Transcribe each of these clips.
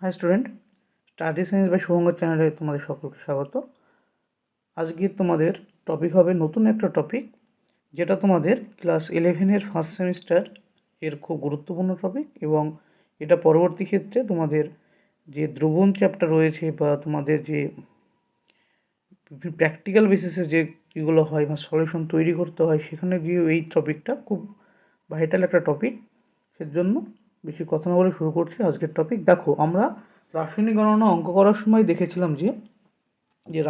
High student, study science by Shubhankar চ্যানেলে তোমাদের সকলকে স্বাগত। আজকে তোমাদের টপিক হবে নতুন একটা টপিক, যেটা তোমাদের ক্লাস 11-এর ফার্স্ট সেমিস্টার এর খুব গুরুত্বপূর্ণ টপিক, এবং এটা পরবর্তী ক্ষেত্রে তোমাদের যে দ্রবণ চ্যাপ্টার রয়েছে বা তোমাদের যে প্র্যাকটিক্যাল বেসিসে যে এগুলো হয় বা সলিউশন তৈরি করতে হয়, সেখানে গিয়ে এই টপিকটা খুব ভাইটাল একটা টপিক। সেজন্য বেশি কথা না বলে শুরু করছি আজকের টপিক। দেখো, আমরা রাসায়নিক গণনা অঙ্ক করার সময় দেখেছিলাম যে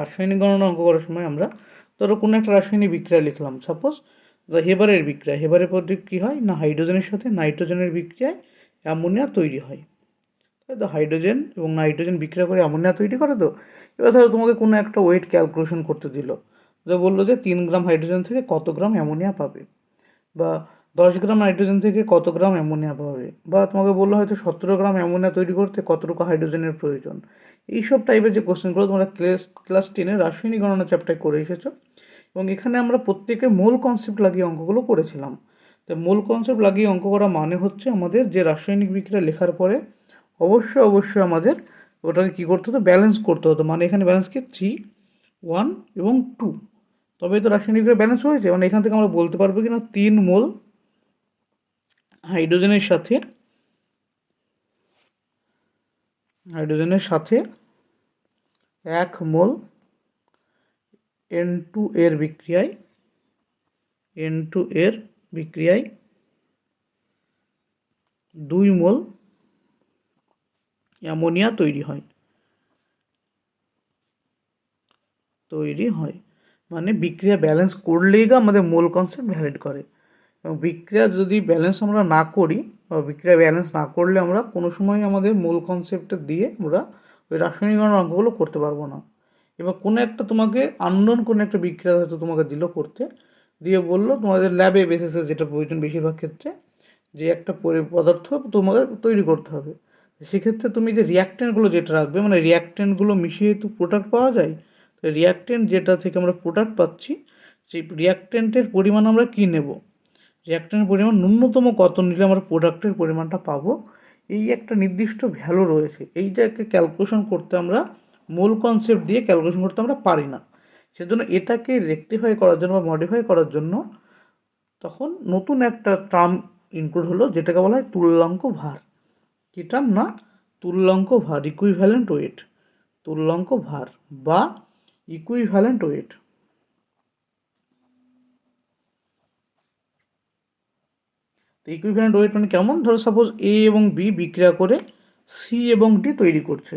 রাসায়নিক গণনা অঙ্ক করার সময় আমরা ধরো কোনো একটা রাসায়নিক বিক্রিয়া লিখলাম, সাপোজ হেবারের বিক্রিয়া। হেবারের পদ্ধতি কী হয় না, হাইড্রোজেনের সাথে নাইট্রোজেনের বিক্রিয়ায় অ্যামোনিয়া তৈরি হয়, তাই তো। হাইড্রোজেন এবং নাইট্রোজেন বিক্রিয়া করে অ্যামোনিয়া তৈরি করে। তো এবার ধরো তোমাকে কোনো একটা ওয়েট ক্যালকুলেশন করতে দিল, যে বললো যে 3 গ্রাম হাইড্রোজেন থেকে কত গ্রাম অ্যামোনিয়া পাবে, বা 10 গ্রাম নাইট্রোজেন থেকে কত গ্রাম অ্যামোনিয়া পাবে, বা তোমাকে বললো হয়তো 17 গ্রাম অ্যামোনিয়া তৈরি করতে কতটুকু হাইড্রোজেনের প্রয়োজন। এইসব টাইপের যে কোশ্চেনগুলো তোমরা ক্লাস 10-এ রাসায়নিক গণনা চ্যাপ্টারে করে এসেছো, এবং এখানে আমরা প্রত্যেকে মূল কনসেপ্ট লাগিয়ে অঙ্কগুলো করেছিলাম। তো মূল কনসেপ্ট লাগিয়ে অঙ্ক করা মানে হচ্ছে আমাদের যে রাসায়নিক বিক্রিয়া লেখার পরে অবশ্যই আমাদের ওটাকে কী করতে হতো, ব্যালেন্স করতে হতো। মানে এখানে ব্যালেন্স কি 3, 1 এবং 2, তবেই তো রাসায়নিক বিক্রিয়া ব্যালেন্স হয়েছে। মানে এখান থেকে আমরা বলতে পারবো কি না 3 মোল হাইড্রোজেনের সাথে 1 মোল N2 এর বিক্রিয়ায় 2 মোল অ্যামোনিয়া তৈরি হয়। মানে বিক্রিয়া ব্যালেন্স করলেই আমাদের মোল কনসেপ্ট ভ্যালিড করে। এবং বিক্রিয়া যদি ব্যালেন্স আমরা না করি, বা বিক্রিয়া ব্যালেন্স না করলে আমরা কোনো সময় আমাদের মূল কনসেপ্টটা দিয়ে আমরা ওই রাসায়নিক গণনার অঙ্কগুলো করতে পারবো না। এবার কোনো একটা তোমাকে আননোন কোনো একটা বিক্রিয়া হয়তো তোমাকে দিল করতে, দিয়ে বললো তোমাদের ল্যাবে বেসিসে যেটা প্রয়োজন বেশিরভাগ ক্ষেত্রে, যে একটা পদার্থ তোমাদের তৈরি করতে হবে। সেক্ষেত্রে তুমি যে রিয়াক্ট্যান্টগুলো যেটা রাখবে, মানে রিয়াক্ট্যান্টগুলো মিশিয়ে তো প্রোডাক্ট পাওয়া যায়। তো রিয়াক্ট্যান্ট যেটা থেকে আমরা প্রোডাক্ট পাচ্ছি, সেই রিয়াক্ট্যান্টের পরিমাণ আমরা কী নেব, রিয়াক্ট্যান্টের পরিমাণ ন্যূনতম কত নিলে আমরা প্রোডাক্টের পরিমাণটা পাবো, এই একটা নির্দিষ্ট ভ্যালু রয়েছে। এইটাকে ক্যালকুলেশন করতে আমরা মূল কনসেপ্ট দিয়ে ক্যালকুলেশন করতে আমরা পারি না। সেজন্য এটাকে রেকটিফাই করার জন্য বা মডিফাই করার জন্য তখন নতুন একটা টার্ম ইনক্লুড হলো, যেটাকে বলা হয় তুল্যাঙ্ক ভার। কী টার্ম না, তুল্যাঙ্ক ভার, ইকুইভ্যালেন্ট ওয়েট। তুল্যাঙ্ক ভার বা ইকুইভ্যালেন্ট ওয়েট। তো ইকুইভ্যালেন্ট ওয়েট মানে কেমন, ধরো সাপোজ এ এবং বি বিক্রিয়া করে সি এবং ডি তৈরি করছে।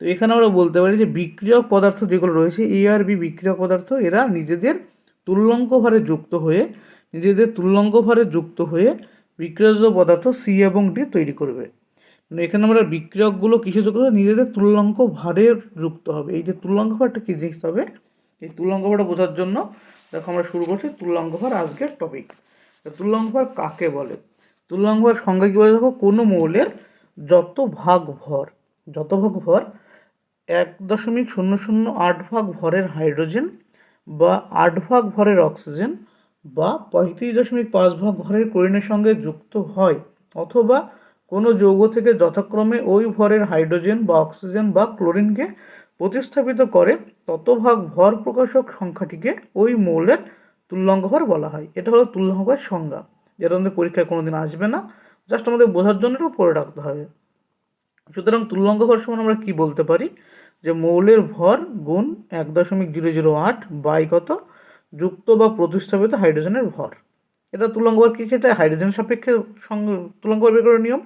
তো এখানে আমরা বলতে পারি যে বিক্রিয়ক পদার্থ যেগুলো রয়েছে, এ আর বি বিক্রিয়ক পদার্থ, এরা নিজেদের তুল্যাঙ্ক ভারে যুক্ত হয়ে বিক্রিয়জ পদার্থ সি এবং ডি তৈরি করবে। মানে এখানে আমরা বিক্রিয়কগুলো কিসে যুক্ত হবে, নিজেদের তুল্যাঙ্ক ভারে যুক্ত হবে। এই যে তুল্যাঙ্ক ভারটা কী জিনিস হবে, এই তুল্যাঙ্ক ভারটা বোঝার জন্য দেখো আমরা শুরু করছি তুল্যাঙ্ক ভার আজকের টপিক। তুল্যাঙ্ক ভার কাকে বলে? তুল্যাঙ্ক ভার সংজ্ঞা কী বলে দেখো, কোনো মৌলের যত ভাগ ভর 1.008 ভাগ ভরের হাইড্রোজেন, বা 8 ভাগ ভরের অক্সিজেন, বা 35.5 ভাগ ভরের ক্লোরিনের সঙ্গে যুক্ত হয়, অথবা কোনো যৌগ থেকে যথাক্রমে ওই ভরের হাইড্রোজেন বা অক্সিজেন বা ক্লোরিনকে প্রতিস্থাপিত করে তত ভাগ ভর প্রকাশক সংখ্যাটিকে ওই মৌলের তুল্যাঙ্ক ভর বলা হয়। এটা হলো তুল্যাঙ্ক ভরের সংজ্ঞা, যেটা আমাদের পরীক্ষায় কোনোদিন আসবে না, জাস্ট আমাদের বোঝার জন্য একটু পড়ে রাখতে হবে। সুতরাং তুল্যাঙ্ক ভর সমান আমরা কি বলতে পারি, যে মৌলের ভর গুণ 1.008 বাই কত, যুক্ত বা প্রতিস্থাপিত হাইড্রোজেনের ভর। এটা তুল্যাঙ্ক ভর কি, সেটা হাইড্রোজেন সাপেক্ষে তুল্যাঙ্ক ভর বের করার নিয়ম।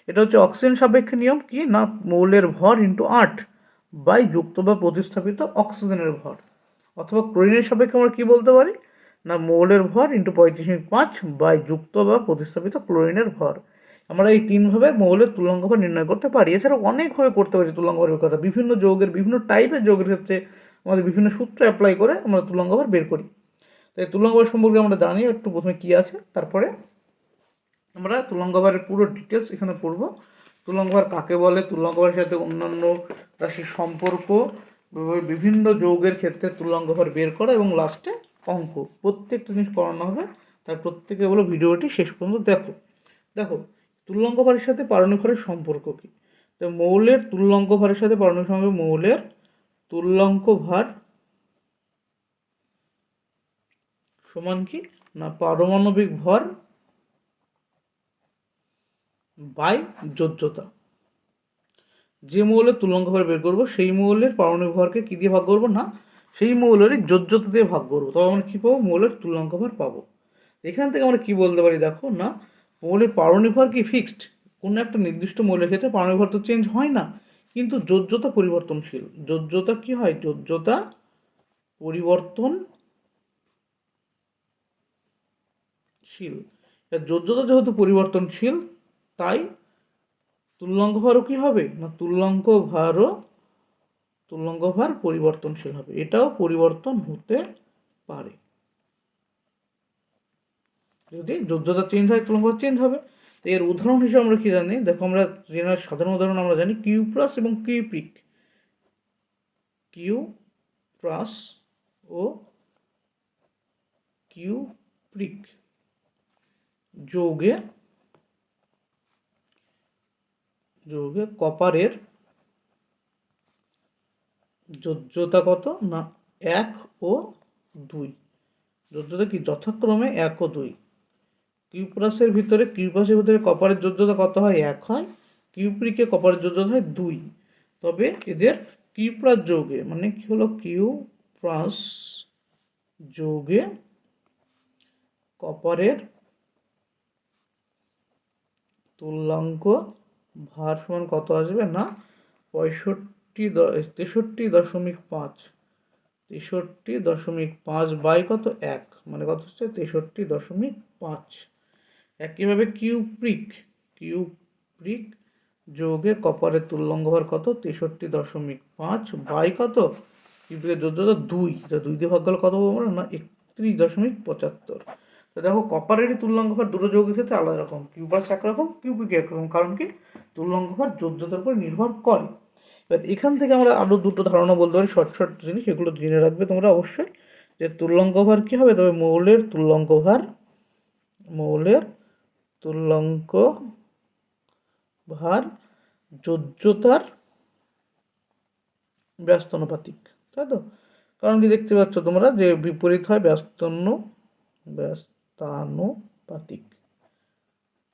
এটা হচ্ছে অক্সিজেন সাপেক্ষে নিয়ম, কি না, মৌলের ভর ইন্টু 8 বাই যুক্ত বা প্রতিস্থাপিত অক্সিজেনের ভর। অথবা ক্লোরিনের সাপেক্ষে আমরা কি বলতে পারি না, মৌলের ভর ইন্টু 35.5 বাই যুক্ত বা প্রতিস্থাপিত ক্লোরিনের ভর। আমরা এই তিনভাবে মৌলের তুল্যাঙ্ক ভর নির্ণয় করতে পারি। এছাড়াও অনেকভাবে করতে পারি তুল্যাঙ্ক ভর বের করা। বিভিন্ন যৌগের, বিভিন্ন টাইপের যৌগের ক্ষেত্রে আমাদের বিভিন্ন সূত্র অ্যাপ্লাই করে আমরা তুল্যাঙ্ক ভর বের করি। তাই তুল্যাঙ্ক ভর সম্পর্কে আমরা জানি একটু প্রথমে কী আছে, তারপরে আমরা তুল্যাঙ্ক ভরের পুরো ডিটেলস এখানে পড়ব। তুল্যাঙ্ক ভর কাকে বলে, তুল্যাঙ্ক ভরের সাথে অন্যান্য রাশির সম্পর্ক, বিভিন্ন যৌগের ক্ষেত্রে তুল্যাঙ্ক ভর বের করা, এবং লাস্টে অঙ্ক, প্রত্যেকটা জিনিস করানো হবে। তার প্রত্যেকে বলো ভিডিওটি শেষ পর্যন্ত দেখো। তুল্যাঙ্ক ভরের সাথে পারমাণবিক ভরের সম্পর্ক কী। তো তো মৌলের তুল্যাঙ্ক ভারের সাথে পারমাণবিক সংখ্যা মৌলের তুল্যাঙ্ক ভার সমান কি না পারমাণবিক ভর বাই যোজ্যতা। যে মৌলের তুল্যাঙ্ক ভার বের করবো সেই মৌলের পারমাণবিক ভরকে কি দিয়ে ভাগ করবো না সেই মৌলেরই যোজ্যতা দিয়ে ভাগ করবো, তবে আমরা কি পাবো মৌলের তুল্যাঙ্ক ভার পাবো। এখান থেকে আমরা কি বলতে পারি দেখো না মৌলের পারমাণবিক ভর কি ফিক্সড, কোনো একটা নির্দিষ্ট মৌলের ক্ষেত্রে পারমাণবিক ভর তো চেঞ্জ হয় না, কিন্তু যোজ্যতা পরিবর্তনশীল। যোজ্যতা কি হয় যোজ্যতা পরিবর্তনশীল। যোজ্যতা যেহেতু পরিবর্তনশীল তাই তুল্যাঙ্ক ভারও কি হবে না তুল্যাঙ্ক ভার পরিবর্তনশীল হবে, এটাও পরিবর্তন হতে পারে। যদি যোজ্যতা চেঞ্জ হয় তুল্যাঙ্ক ভার চেঞ্জ হবে। তো এর উদাহরণ হিসেবে আমরা কি জানি দেখো, আমরা সাধারণ উদাহরণ আমরা জানি কিউ প্লাস এবং কিউপিক, কিউ প্লাস ও কিউপ্রিক যৌগে কপারের যোজ্যতা কত না 1 ও 2। যোজ্যতা কি যথাক্রমে 1 ও 2। কিউপ্রাসের ভিতরে কপারের যোজ্যতা কত হয় 1 হয়, কিউপ্রিকে কপারের যোজ্যতা হয় 2। তবে এদের কিউপ্রাস যৌগে মানে কি হলো কিউপ্রাস যৌগে কপারের তুল্যাঙ্ক ভার সমান কত আসবে না 63.5 বাই কত 1 মানে কত হচ্ছে 63.5। একইভাবে কিউপ্রিক যৌগে কপারের তুল্যাঙ্ক ভার কত 63.5 বাই কত কিউপ্রিকের যোজ্যতা 2, যা 2 দিয়ে ভাগ করলে কত পাবো আমরা না 31.75। তো দেখো কপারেরই তুল্যাঙ্ক ভার দুটো যৌগের ক্ষেত্রে আলাদা রকম, কিউপ্রাস একরকম কিউপ্রিক একরকম, কারণ কি তুল্যাঙ্ক ভার যোজ্যতার উপর নির্ভর করে। এবার এখান থেকে আমরা আরও দুটো ধারণা বলতে পারি শর্ট জিনিস, এগুলো জেনে রাখবে তোমরা অবশ্যই, যে তুল্যাঙ্ক ভার কী হবে, তবে মৌলের তুল্যাঙ্ক ভার যোজ্যতার ব্যস্তানুপাতিক, তাই তো? কারণ কি দেখতে পাচ্ছ তোমরা যে বিপরীত হয় ব্যস্তানুপাতিক।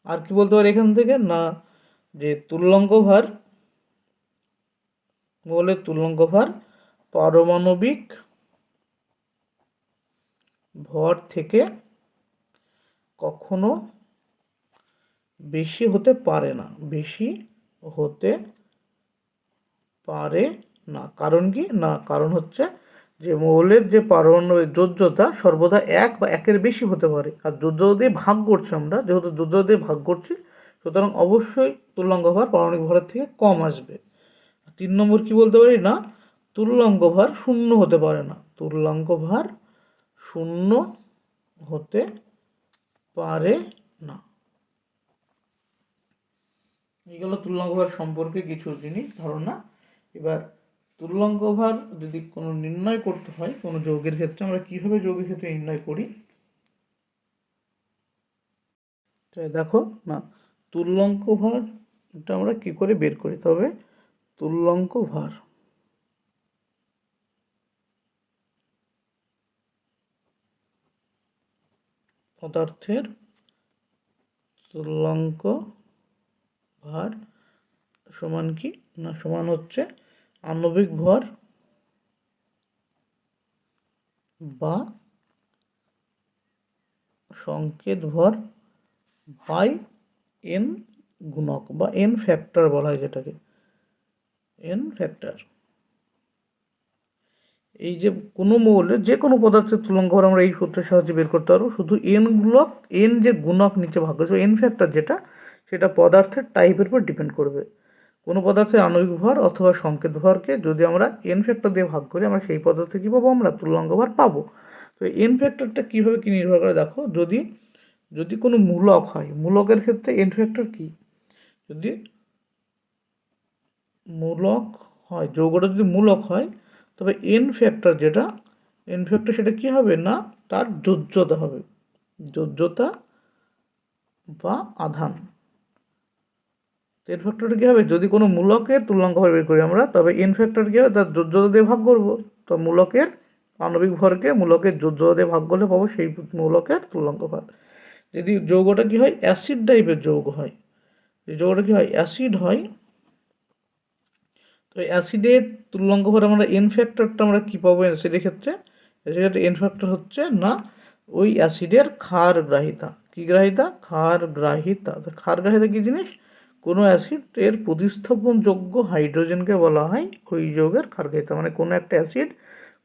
আর কি বলতে পারি এখান থেকে না যে মৌলের তুল্যাঙ্ক ভার পারমাণবিক ভর থেকে কখনো বেশি হতে পারে না, কারণ কি না কারণ হচ্ছে যে মৌলের যে পারমাণবিক যোজ্যতা সর্বদা 1 বা 1-এর বেশি হতে পারে, আর যোজ্যতা দিয়ে ভাগ করছি আমরা, যেহেতু যোজ্যতা দিয়ে ভাগ করছি সুতরাং অবশ্যই তুল্যাঙ্ক ভার পারমাণবিক ভরের থেকে কম আসবে। 3 নম্বর কি বলতে পারি না তুল্যাঙ্ক ভার শূন্য হতে পারে না, তুল্যাঙ্ক ভার শূন্য হতে পারে না। এইগুলো তুল্যাঙ্ক ভার সম্পর্কে কিছু জিনিস ধারণা। এবার তুল্যাঙ্ক ভার যদি কোনো নির্ণয় করতে হয় কোনো যৌগের ক্ষেত্রে, আমরা কিভাবে যৌগের ক্ষেত্রে নির্ণয় করি দেখো না তুল্যাঙ্ক ভার এটা আমরা কি করে বের করি, তবে তুল্যাঙ্ক ভার পদার্থের তুল্যাঙ্ক ভার সমান কি না সমান হচ্ছে আণবিক ভর বা সংকেত ভর বাই এন গুণক বা এন ফ্যাক্টর বলা হয়, যেটাকে এন ফ্যাক্টর। এই যে কোনো মৌলের যে কোনো পদার্থের তুল্যাঙ্ক ভর আমরা এই সূত্রের সাহায্যে বের করতে পারবো, শুধু এন যে গুণক নিচে ভাগ করেছে এন ফ্যাক্টর যেটা, সেটা পদার্থের টাইপের উপর ডিপেন্ড করবে। কোনো পদার্থের আণবিক ভর অথবা সংকেত ভরকে যদি আমরা এন ফ্যাক্টর দিয়ে ভাগ করি আমরা সেই পদার্থে কী পাবো আমরা তুল্যাঙ্ক ভর পাবো। তো এন ফ্যাক্টরটা কীভাবে কী নির্ভর করে দেখো, যদি কোনো মূলক হয়, মূলকের ক্ষেত্রে এন ফ্যাক্টর কী, যদি মূলক হয় যৌগটা যদি মূলক হয় তবে এন ফ্যাক্টর সেটা কী হবে না তার যোজ্যতা হবে, যোজ্যতা বা আধান। তো এন ফ্যাক্টরটা কী হবে, যদি কোনো মূলকের তুল্যাঙ্ক ভর বের করি আমরা, তবে এন ফ্যাক্টর কী হবে, তার যোজ্যতা দিয়ে ভাগ করবো। তো মূলকের আণবিক ভরকে মূলকের যোজ্যতা দিয়ে ভাগ করলে পাবো সেই মূলকের তুল্যাঙ্ক ভর। যদি যৌগটা কী হয়, অ্যাসিড টাইপের যৌগ হয়, যে যৌগটা কী হয়, অ্যাসিড হয়, তো অ্যাসিডের তুল্যাঙ্ক ভর আমরা এন ফ্যাক্টরটা আমরা কী পাবো অ্যাসিডের ক্ষেত্রে, সেক্ষেত্রে এন ফ্যাক্টর হচ্ছে না ওই অ্যাসিডের ক্ষার গ্রাহিতা। কী গ্রাহিতা? ক্ষার গ্রাহিতা। তো ক্ষার গ্রাহিতা কী জিনিস? কোনো অ্যাসিডের প্রতিস্থাপনযোগ্য হাইড্রোজেনকে বলা হয় ওই যৌগের ক্ষার গ্রাহিতা। মানে কোনো একটা অ্যাসিড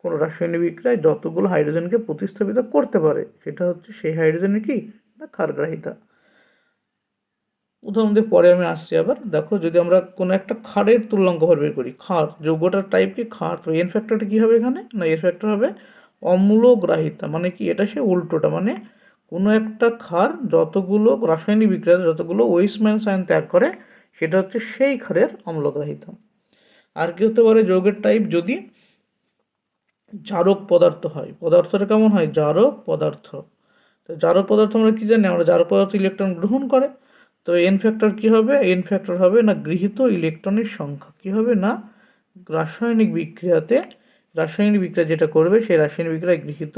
কোনো রাসায়নিক বিক্রিয়ায় যতগুলো হাইড্রোজেনকে প্রতিস্থাপিত করতে পারে, সেটা হচ্ছে সেই হাইড্রোজেনের কি না ক্ষার গ্রাহিতা। উদাহরণ দিয়ে পরে আমি আসছি আবার। দেখো, যদি আমরা কোনো একটা ক্ষারের তুল্যাঙ্ক ভর বের করি, ক্ষার যৌগটার টাইপ কি ক্ষার, তো এন ফ্যাক্টরটা কী হবে এখানে, না এর ফ্যাক্টর হবে অম্লগ্রাহিতা। মানে কি, এটা সে উল্টোটা, মানে কোনো একটা ক্ষার যতগুলো রাসায়নিক বিক্রিয়া যতগুলো ওয়েস্টম্যান আয়ন ত্যাগ করে, সেটা হচ্ছে সেই ক্ষারের অম্লগ্রাহিতা। আর কি হতে পারে যৌগের টাইপ, যদি জারক পদার্থ হয়, পদার্থটা কেমন হয়, জারক পদার্থ। তো জারক পদার্থ আমরা কী জানি, আমরা জারক পদার্থ ইলেকট্রন গ্রহণ করে। তো এন ফ্যাক্টর কী হবে, এন ফ্যাক্টর হবে না গৃহীত ইলেকট্রনের সংখ্যা, কী হবে না রাসায়নিক বিক্রিয়া যেটা করবে সেই রাসায়নিক বিক্রিয়ায় গৃহীত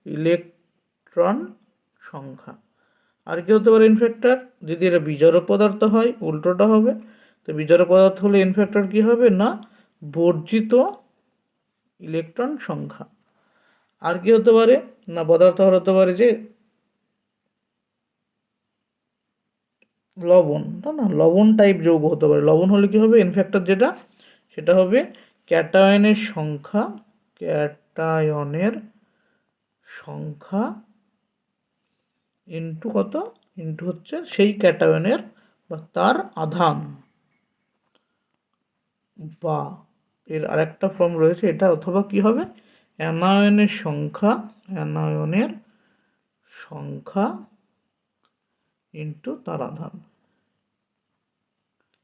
ইলেকট্রন সংখ্যা। আর কি হতে পারে এন ফ্যাক্টর, যদি এটা বিজারক পদার্থ হয় উল্টোটা হবে। তো বিজারক পদার্থ হলে এন ফ্যাক্টর কী হবে না বর্জিত ইলেকট্রন সংখ্যা। আর কি হতে পারে না পদার্থ হতে পারে যে লবণ, তাই না, লবণ টাইপ যৌগ হতে পারে। লবণ হলে কি হবে, এন ফ্যাক্টর যেটা সেটা হবে ক্যাটায়নের সংখ্যা ইন্টু কত, ইন্টু হচ্ছে সেই ক্যাটায়নের বা তার আধান, বা এর আরেকটা ফর্ম রয়েছে এটা, অথবা কি হবে অ্যানায়নের সংখ্যা ইন্টু তার আধান।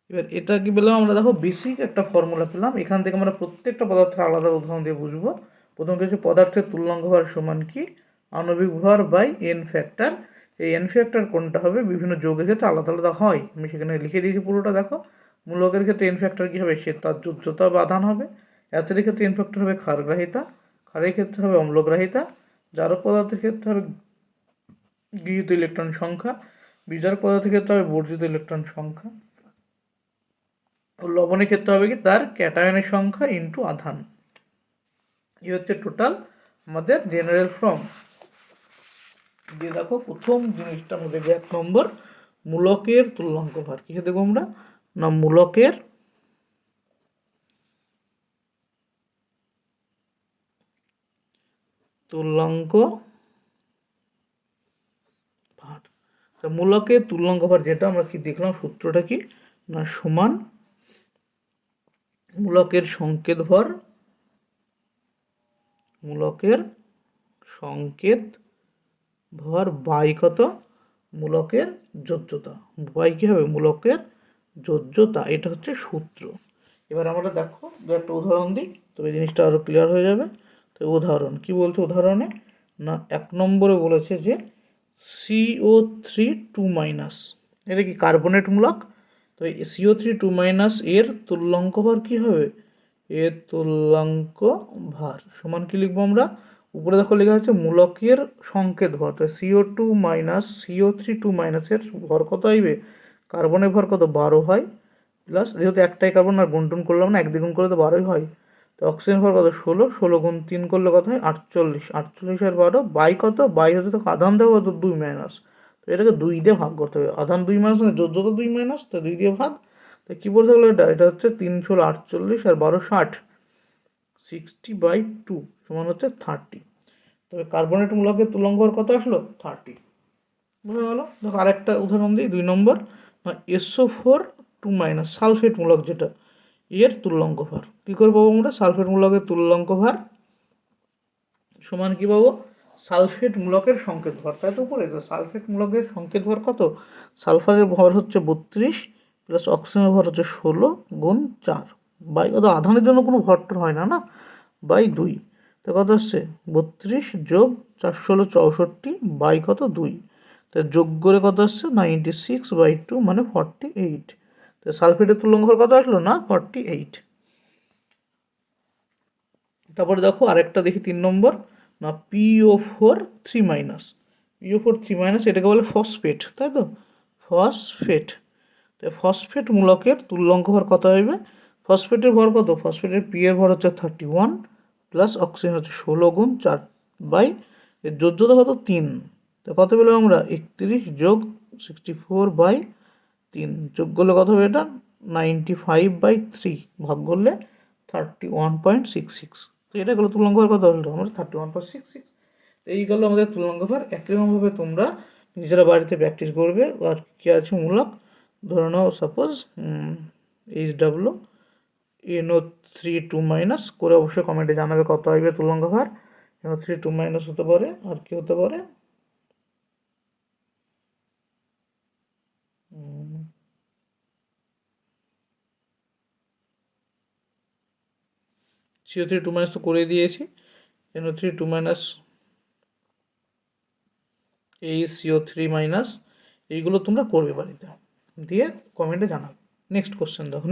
এবার এটা কি পেলাম আমরা, দেখো বেসিক একটা ফর্মুলা পেলাম। এখান থেকে আমরা প্রত্যেকটা পদার্থের আলাদা উদাহরণ দিয়ে বুঝবো। প্রথম কিছু পদার্থের তুল্যাঙ্ক ভর সমান কি, আণবিক ভর বাই এন ফ্যাক্টর। এই এন ফ্যাক্টর কোনটা হবে, বিভিন্ন যৌগের ক্ষেত্রে আলাদা আলাদা হয়, আমি সেখানে লিখে দিয়েছি পুরোটা। দেখো, মূলকের ক্ষেত্রে এন ফ্যাক্টর কী হবে, সে তার যোজ্যতা বা আধান হবে। অ্যাসিডের ক্ষেত্রে এন ফ্যাক্টর হবে ক্ষারগ্রাহিতা, ক্ষারের ক্ষেত্রে হবে অম্লগ্রাহিতা, জারক পদার্থের ক্ষেত্রে হবে গৃহীত ইলেকট্রন সংখ্যা, বিজারক পদার্থের ক্ষেত্রে হবে বর্জিত ইলেকট্রন সংখ্যা, লবণের ক্ষেত্রে হবে কি তার ক্যাটায়নের সংখ্যা ইন্টু আধান। এই হচ্ছে টোটাল আমাদের জেনারেল ফর্ম। দিয়ে দেখো প্রথম জিনিসটা আমাদের 1 নম্বর মূলকের তুল্যাঙ্ক ভার। কি দেখবো আমরা, না মূলকের তুল্যাঙ্ক ভার। তো মূলকের তুল্যাঙ্ক ভার যেটা আমরা কি দেখলাম, সূত্রটা কি না সমান মূলকের সংকেত ভর বাই কত, মূলকের যোজ্যতা, বাই কি হবে মূলকের যোজ্যতা। এটা হচ্ছে সূত্র। এবার আমরা দেখো একটা উদাহরণ দিই, তবে জিনিসটা আরো ক্লিয়ার হয়ে যাবে। তো উদাহরণ কি বলছে, উদাহরণে না 1 নম্বরে বলেছে যে CO3 2-, এটা কি কার্বনেট মূলক। তো এই CO3 2- এর তুল্যাঙ্ক ভার কি হবে, এর তুল্যাঙ্ক ভার সমান কি লিখবো আমরা, উপরে দেখো লেখা আছে মূলকের সংকেত ভর। তো CO3 2- এর ভর কত আসবে, কার্বনের ভর কত 12 হয়, প্লাস যেহেতু একটাই কার্বন আর গুণটুন করলাম না, 1 দ্বিগুণ করলে তো 12 হয়। তো অক্সিজেন ভর কত 16, 16 গুণ 3 করলে কত হয় 48, 48 আর 12 বাই কত, বাই হচ্ছে তো আধান দেবো কত 2-, তো এটাকে 2 দিয়ে ভাগ করতে হবে। আধান 2- মানে যোজ্যতা 2-, তো 2 দিয়ে ভাগ। তো কী বলতে গেলো এটা হচ্ছে 3 × 48 আর 12 60, 60/2 সমান হচ্ছে 30। তবে কার্বনেট মূলকের তুল্যাঙ্ক ভর কত আসলো 30, বুঝে গেল। দেখো আরেকটা উদাহরণ দিই 2 নম্বর, SO4 2- সালফেট মূলক যেটা, এর তুল্যাঙ্ক ভার কী করে পাবো আমরা, সালফেট মূলকের তুল্যাঙ্ক ভার সমান কী পাবো, সালফেট মূলকের সংকেত ভর, তাই তো উপরে। তো সালফেট মূলকের সংকেত ভর কত, সালফারের ভর হচ্ছে 32 প্লাস অক্সিজেনের ভর হচ্ছে 16 গুণ 4 বাই কত, আধানের জন্য কোনো ভরটর হয় না, বাই 2। তো কত আসছে 32 যোগ 4 16 64 বাই কত 2, তো যোগ করে কত আসছে 96/2 মানে 48। তো সালফেটের তুল্যাঙ্ক ভর কত আসলো না 48। তারপরে দেখো আরেকটা দেখি 3 নম্বর না PO4 3-। PO4 3- এটাকে বলে ফসফেট, তাই তো, ফসফেট। তো ফসফেট মূলকের তুল্যাঙ্ক ভর কত হবে? ফসফেটের ভর কত? ফসফেটের পি এর ভর হচ্ছে 31 প্লাস অক্সিজেন হচ্ছে 16 গুণ 4 বাই এর যোজ্যতা কত 3। তো কত পেলাম আমরা 31 যোগ 64/3 যোগ করলে কত হবে? এটা 95/3 ভাগ করলে 31.66। তো এটা গেলো তুল্যাঙ্ক ভর কত হলো আমরা 31.66। এই গেল আমাদের তুল্যাঙ্ক ভর। একইরকমভাবে তোমরা নিজেরা বাড়িতে প্র্যাকটিস করবে। আর কী আছে মূলক, ধরে নাও সাপোজ HWNO3 2- করে অবশ্যই কমেন্টে জানাবে কত আসবে তুল্যাঙ্ক ভর। NO3 2- হতে পারে, আর কি হতে পারে, CO3 2- তো করে দিয়েছি। NO3 2- HCO3- এইগুলো তোমরা করবে বাড়িতে, দিয়ে কমেন্টে জানাবে। নেক্সট কোশ্চেন দেখো,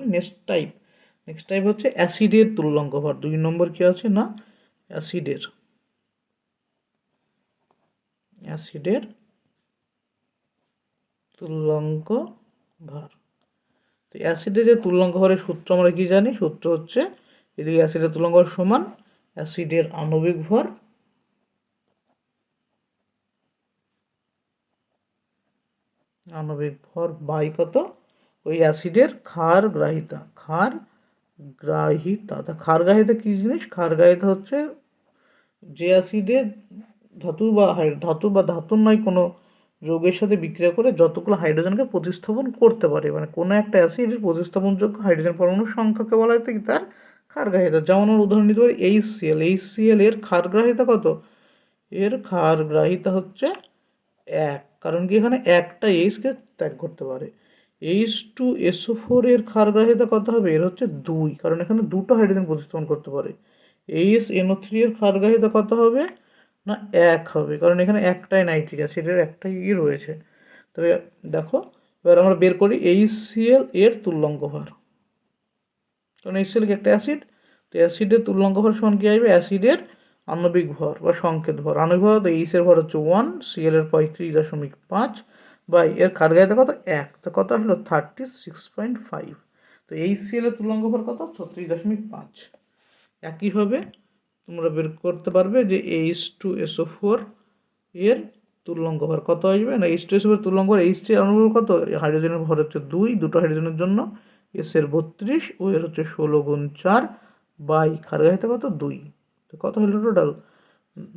নেক্সট টাইপ হচ্ছে অ্যাসিডের তুল্যাঙ্ক ভর। 2 নম্বর কি আছে না অ্যাসিডের তুল্যাঙ্ক ভর। তো অ্যাসিডের যে তুল্যাঙ্ক ভরের সূত্র আমরা কি জানি? সূত্র হচ্ছে এদিকে অ্যাসিডের তুল্যাঙ্ক ভর সমান অ্যাসিডের আণবিক ভর বাই কত ওই অ্যাসিডের ক্ষারগ্রাহিতা। তা ক্ষারগ্রাহিতা কি জিনিস? ক্ষারগ্রাহিতা হচ্ছে যে অ্যাসিডে ধাতুর নয় কোনো যৌগের সাথে বিক্রিয়া করে যতগুলো হাইড্রোজেনকে প্রতিস্থাপন করতে পারে, মানে কোনো একটা অ্যাসিডের প্রতিস্থাপনযোগ্য হাইড্রোজেন পরমাণুর সংখ্যাকে বলা হয় কি তার ক্ষারগ্রাহিতা। যেমন আমরা উদাহরণ দিতে পারি HCl এর ক্ষারগ্রাহিতা কত? এর ক্ষারগ্রাহিতা হচ্ছে 1, কারণ কি এখানে একটা এইচকে ত্যাগ করতে পারে। H2SO4 এর ক্ষারগ্রাহিতা কত হবে? এর হচ্ছে 2, কারণ এখানে দুটো হাইড্রোজেন প্রতিস্থাপন করতে পারে। HNO3 এর ক্ষারগ্রাহিতা কত হবে? না 1 হবে, কারণ এখানে একটাই নাইট্রিক অ্যাসিডের একটাই রয়েছে। তবে দেখো এবার আমরা বের করি HCl এর তুল্যাঙ্ক ভর, কারণ HCl কি একটা অ্যাসিড। তো অ্যাসিডের তুল্যাঙ্ক ভর সমান কি আসবে? অ্যাসিডের আণবিক ভর বা সংকেত ভর। আণবিক ভর তো এইচ এর ভর হচ্ছে 1, Cl এর 35.5 বাই এর ক্ষারগ্রাহিতা কত 1, তো কত আসলো 36.5। তো HCl এর তুল্যাঙ্ক ভর কত? 36.5। একইভাবে তোমরা বের করতে পারবে যে H2SO4 এর তুল্যাঙ্ক ভর কত আসবে না H2SO4 এর তুল্যাঙ্ক ভর H এর আণবিক ভর কত? হাইড্রোজেনের ভর হচ্ছে 2, দুটো হাইড্রোজেনের জন্য S এর 32 ও এর হচ্ছে 16 গুণ 4 বাই ক্ষারগ্রাহিতা কত 2, তো কত হলো টোটাল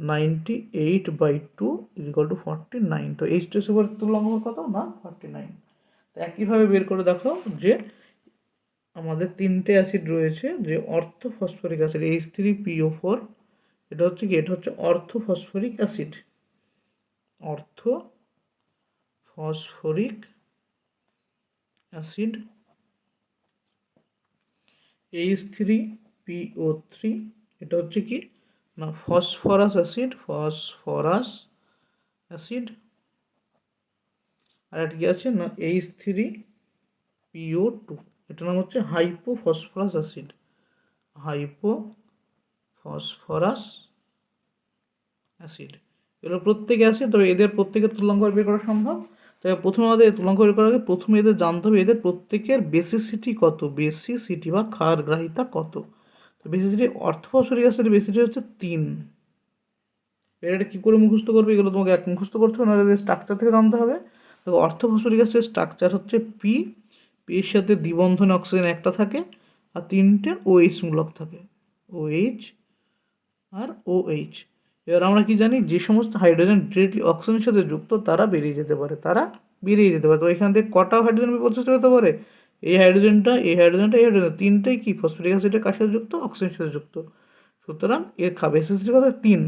98/2 = 49। তো H2SO4 এর তুল্যাঙ্ক ভর কত না 49। তো একইভাবে বের করে দেখো যে আমাদের 3টে অ্যাসিড রয়েছে, যে অর্থোফসফরিক অ্যাসিড H3PO4, এটা হচ্ছে কি? এটা হচ্ছে অর্থোফসফরিক অ্যাসিড। H3PO3, এটা হচ্ছে কি না ফসফরাস অ্যাসিড। আর একটা কি আছে না H3PO2, এটার নাম হচ্ছে হাইপোফসফরাস অ্যাসিড। এগুলো প্রত্যেকে অ্যাসিড, তবে এদের প্রত্যেকের তুল্যাঙ্ক বের করা সম্ভব। তবে প্রথমে আমাদের তুল্যাঙ্ক বের করার আগে প্রথমে এদের জানতে হবে এদের প্রত্যেকের বেসিসিটি কত, বা ক্ষারগ্রাহিতা কত। তো বেসিসিটি অর্থোফসফরিক অ্যাসিডের বেসিসিটি হচ্ছে 3। এটা কী করে মুখস্থ করবে? এগুলো তোমাকে এক মুখস্থ করতে হবে, নাহলে স্ট্রাকচার থেকে জানতে হবে। তো অর্থোফসফরিক অ্যাসিডের স্ট্রাকচার হচ্ছে পির সাথে দ্বিবন্ধনে অক্সিজেন একটা থাকে আর 3টে OH মূলক থাকে, OH আর OH। এবার আমরা কি জানি? যে সমস্ত হাইড্রোজেন ডিরেক্টলি অক্সিজেনের সাথে যুক্ত তারা বেরিয়ে যেতে পারে। তো এখান থেকে কটা হাইড্রোজেন প্রতিষ্ঠিত হতে পারে? এই হাইড্রোজেনটা, তিনটেই কি ফসফরিক অ্যাসিডের কার সাথে যুক্ত? অক্সিজেনের সাথে যুক্ত। সুতরাং এর বেসিসিটি কত 3।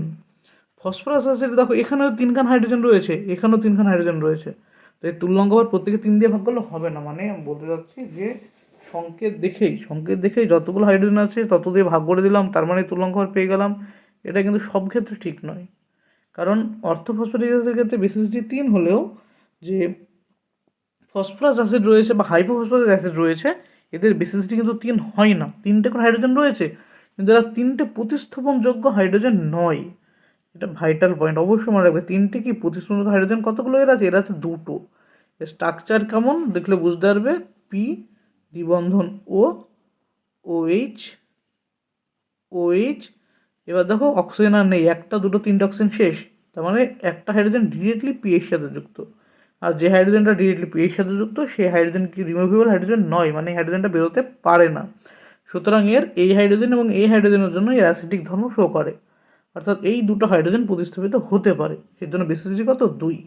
ফসফরাস অ্যাসিড দেখো এখানেও 3খান হাইড্রোজেন রয়েছে, এখানেও 3খান হাইড্রোজেন রয়েছে। তো এই তুল্যাঙ্ক ভর প্রত্যেকে 3 দিয়ে ভাগ করলে হবে না। মানে আমি বলতে চাচ্ছি যে সংকেত দেখেই যতগুলো হাইড্রোজেন আছে তত দিয়ে ভাগ করে দিলাম, তার মানে তুল্যাঙ্ক ভর পেয়ে গেলাম। এটা কিন্তু সব ক্ষেত্রে ঠিক নয়, কারণ অর্থোফসফরিক অ্যাসিডের ক্ষেত্রে বেসিসিটি 3 হলেও যে ফসফরাস অ্যাসিড রয়েছে বা হাইপোফসফরাস অ্যাসিড রয়েছে, এদের বেসিসিটি কিন্তু 3 হয় না। 3টে করে হাইড্রোজেন রয়েছে, কিন্তু এরা 3টে প্রতিস্থাপনযোগ্য হাইড্রোজেন নয়। এটা ভাইটাল পয়েন্ট, অবশ্যই মনে রাখবে। 3টে কি প্রতিস্থাপনযোগ্য হাইড্রোজেন কতগুলো এর আছে? এর আছে 2টো। স্ট্রাকচার কেমন দেখলে বুঝতে পারবে। পি দ্বিবন্ধন ও, OH, OH। এবার দেখো অক্সিজেন আর নেই, 1টা 2টো 3টে অক্সিজেন শেষ। তার মানে একটা হাইড্রোজেন ডিরেক্টলি পি এর সাথে যুক্ত। আর যে হাইড্রোজেনটা ডিরেক্টলি পি এর সাথে যুক্ত সেই হাইড্রোজেন কি রিমুভেবল হাইড্রোজেন নয়, মানে এই হাইড্রোজেনটা বেরোতে পারে না। সুতরাং এর এই হাইড্রোজেন এবং এই হাইড্রোজেনের জন্য এর অ্যাসিডিক ধর্ম শো করে, অর্থাৎ এই দুটো হাইড্রোজেন প্রতিস্থাপিত হতে পারে। এর জন্য বেসিসিটি কত? 2।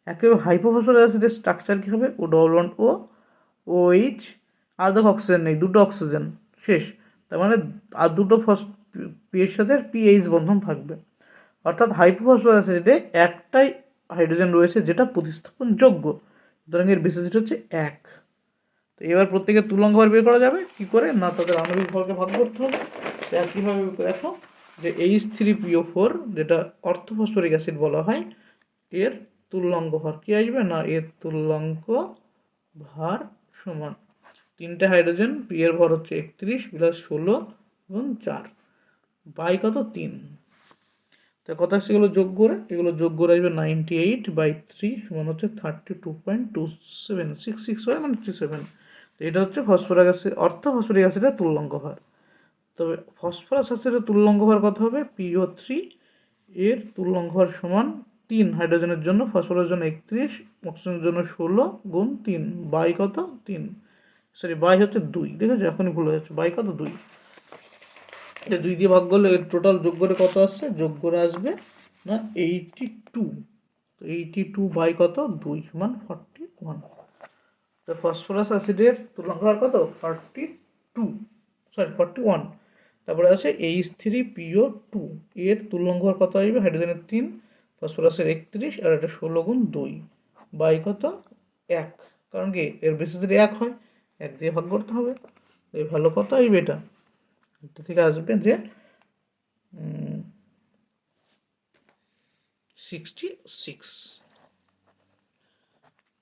একেবারে হাইপোফসফরাস অ্যাসিডের স্ট্রাকচার কী হবে? O, OH, আর দেখো অক্সিজেন নেই, 2টো অক্সিজেন শেষ। তার মানে আর 2টো পি এর সাথে পিএইচ বন্ধন থাকবে, অর্থাৎ হাইপোফসফরাস অ্যাসিডে একটাই হাইড্রোজেন রয়েছে যেটা প্রতিস্থাপনযোগ্য। সুতরাং এর বেসিসিটি হচ্ছে 1। তো এবার প্রত্যেকের তুল্যাঙ্ক ভর বের করা যাবে কি করে? না তাদের আণবিক ভরকে ভাগ করতে হবে। একইভাবে দেখো যে H3PO4 যেটা অর্থোফসফরিক অ্যাসিড বলা হয়, এর তুল্যাঙ্ক ভর কি আসবে? না এর তুল্যাঙ্ক ভার সমান 3টে হাইড্রোজেন, পি এর ভর হচ্ছে 31 প্লাস 16 এবং 4 বাই কত? 3। তো কত আসছে? এগুলো যোগ করে, এগুলো যোগ করে আসবে 98/3 সমান হচ্ছে 32.27667। তো এটা হচ্ছে ফসফরাস অ্যাসিড, অর্থোফসফরিক অ্যাসিডের তুল্যাঙ্ক ভার। তবে ফসফরাস অ্যাসিডের তুল্যাঙ্ক ভার কত হবে? PO3 এর তুল্যাঙ্ক ভার সমান 3 হাইড্রোজেনের জন্য, ফসফরাসের জন্য 31, অক্সিজেনের জন্য 16 গুণ 3 বাই কত? 3। সরি, বাই হচ্ছে 2, দেখেছো এখনই ভুল হয়ে যাচ্ছে। বাই কত? 2। 2 দিয়ে ভাগ করলে টোটাল যোগ করে কত আসছে? যোগ করে আসবে না 82। তো 82 বাই কত? 2 সমান 41। তো ফসফরাস অ্যাসিডের তুল্যাঙ্ক ভার কত? 41। তারপরে আছে H3PO2 এর তুল্যাঙ্ক ভার কত আসবে? হাইড্রোজেনের 3, ফসফরাসের 31 আর এটা 16 গুণ 2 বাই কত? 1। কারণ কি এর বেসিসিটি 1 হয়, 1 দিয়ে ভাগ করতে হবে। এই ভালো কত আসবে? এটা থেকে আসবে যে 66